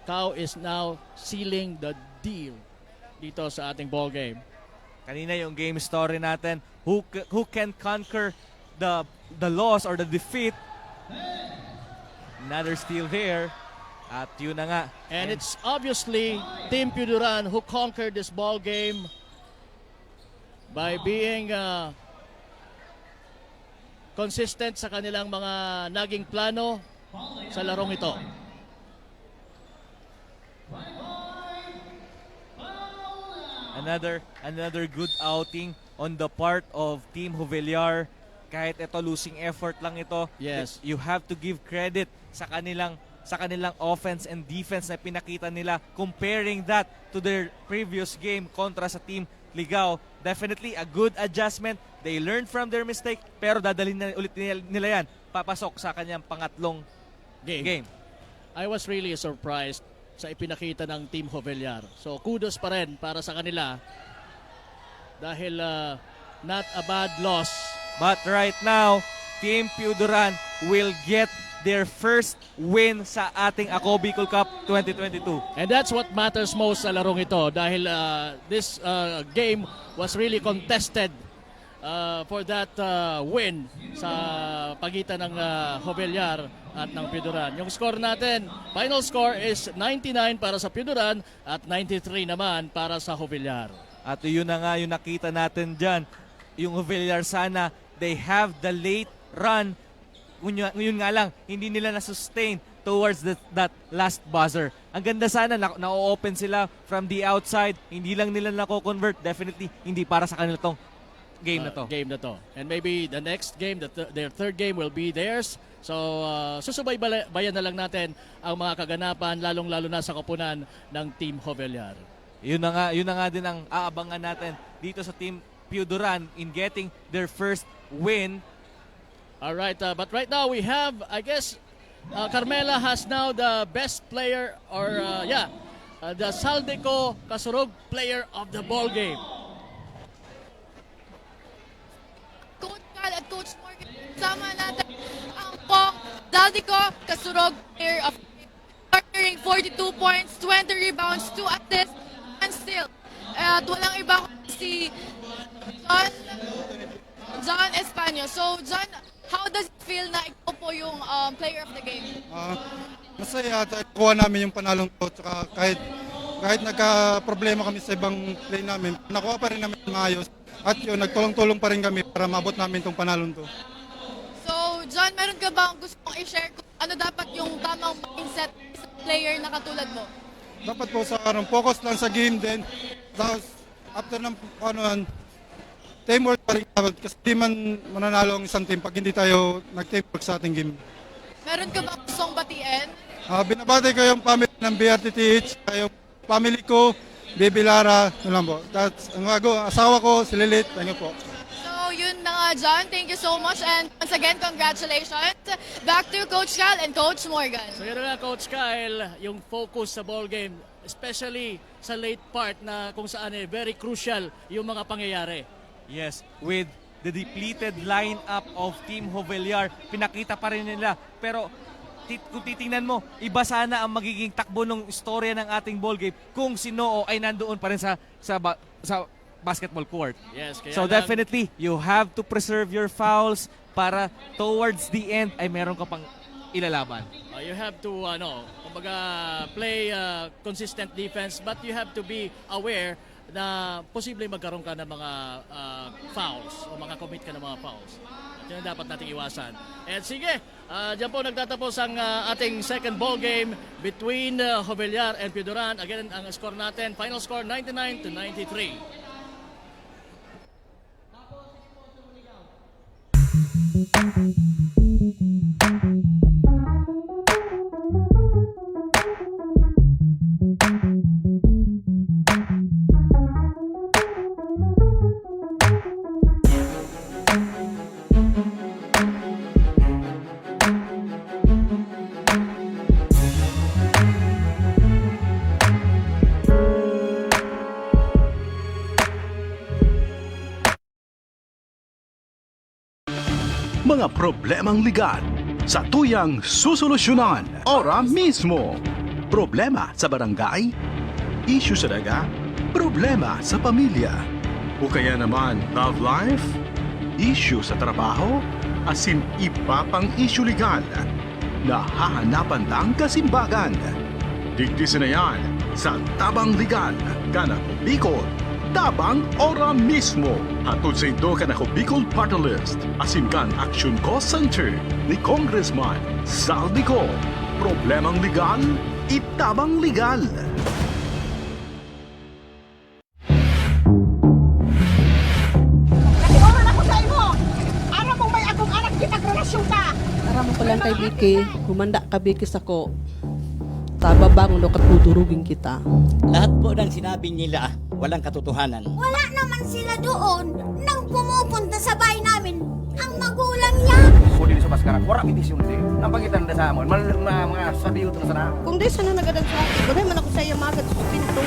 Kao is now sealing the deal dito sa ating ball game. Kanina yung game story natin, who can conquer the loss or the defeat. Another steal there. At yun na nga. And it's obviously Team Pioduran who conquered this ball game by being consistent sa kanilang mga naging plano sa larong ito. Another good outing on the part of Team Hoveliar. Kahit ito losing effort lang ito. Yes. You have to give credit sa kanilang offense and defense na pinakita nila, comparing that to their previous game kontra sa Team Ligao. Definitely a good adjustment. They learned from their mistake, pero dadalhin na ulit nila yan papasok sa kanyang pangatlong game. I was really surprised sa ipinakita ng Team Hoveliar. So kudos pa rin para sa kanila dahil not a bad loss. But right now, Team Pioduran will get their first win sa ating Ako Bicol Cup 2022. And that's what matters most sa larong ito dahil this game was really contested for that win sa pagitan ng Hoveliar at ng Pioduran. Yung score natin, final score is 99 para sa Pioduran at 93 naman para sa Hoveliar. At yun na nga yung nakita natin dyan. Yung Hoveliar sana, they have the late run. Yun nga lang, hindi nila na-sustain towards that last buzzer. Ang ganda sana, na-open sila from the outside. Hindi lang nila nako-convert. Definitely, hindi para sa kanila tong game na to. And maybe the next game, their third game will be theirs. So, susubaybayan na lang natin ang mga kaganapan, lalong-lalo na sa koponan ng Team Hoveliar. Yun na nga din ang aabangan natin dito sa Team Pioduran in getting their first win. Alright, but right now we have, I guess, Carmela has now the best player or, the Saldeco Kasurug player of the ball game. Coach Cal at Coach Morgan, sama natin ang Pong Saldeco Kasurug player of partnering 42 points, 20 rebounds, 2 assists, and steal. At walang iba si John Espanyo. So, John, how does it feel na ikaw po yung player of the game? Masaya at kuha namin yung panalong to. Tsaka kahit nagka-problema kami sa ibang play namin, nakuha pa rin namin maayos. At yun, nagtulong-tulong pa rin kami para maabot namin itong panalong to. So, John, meron ka bang gusto mong i-share kung ano dapat yung tamang mindset sa player na katulad mo? Dapat po sa focus lang sa game din. Tapos, after ng teamwork pa rin dapat kasi di man mananalo ang isang team pag hindi tayo nag-teamwork sa ating game. Meron ka bang gustong batiin? Binabati ko yung family ng BRTTH, yung family ko, Baby Lara, yun lang po. That's, ang asawa ko, si Lilith, thank you po. So, yun na nga, John. Thank you so much. And once again, congratulations. Back to Coach Cal and Coach Morgan. So yun na nga, Coach Kyle, yung focus sa ball game, especially sa late part na kung saan very crucial yung mga pangyayari. Yes, with the depleted lineup of Team Jovellar, pinakita pa rin nila. Pero kung titingnan mo, iba sana ang magiging takbo ng istorya ng ating ball game kung si Noo ay nandoon pa rin sa basketball court. Yes, kaya So definitely, you have to preserve your fouls para towards the end ay meron ka pang ilalaban. You have to kumbaga play consistent defense, but you have to be aware na posible magkaroon ka ng mga fouls o commit ka ng mga fouls. At yun ang dapat nating iwasan. And sige, dyan po nagtatapos ang ating second ball game between Jovellar and Pioduran. Again, ang score natin, final score 99-93. Mga problemang legal sa tuyang susolusyonan ora mismo. Problema sa barangay, issue sa daga, problema sa pamilya. O kaya naman love life, issue sa trabaho, asin iba pang issue legal na hahanapan ng kasimbagan. Digdisin na yan sa Tabang Legal, Kanako Bicol. Tabang ora mismo. Hatod sa ito Kanako Bicol Party List. Asin kan Action Cost Center ni Congressman Saldico. Problemang legal, itabang legal. Natiuran ako sa imo. Aram mo may akong anak gipagrelasyon ka. Aram mo pala kay Vicky, humanda ka Vicky sako. Tababang no katudurugin kita. Lahat po ng sinabi nila walang katotohanan. Wala naman sila doon nang pumupunta sa bahay namin ang magulang niya. Kung di sa maskara, wala mitisyon di. Napangitan na sa amon, mga sabiyo to na sana. Kung di sana nagadag sa akin, bagay man ako sa iya magad sa pinto.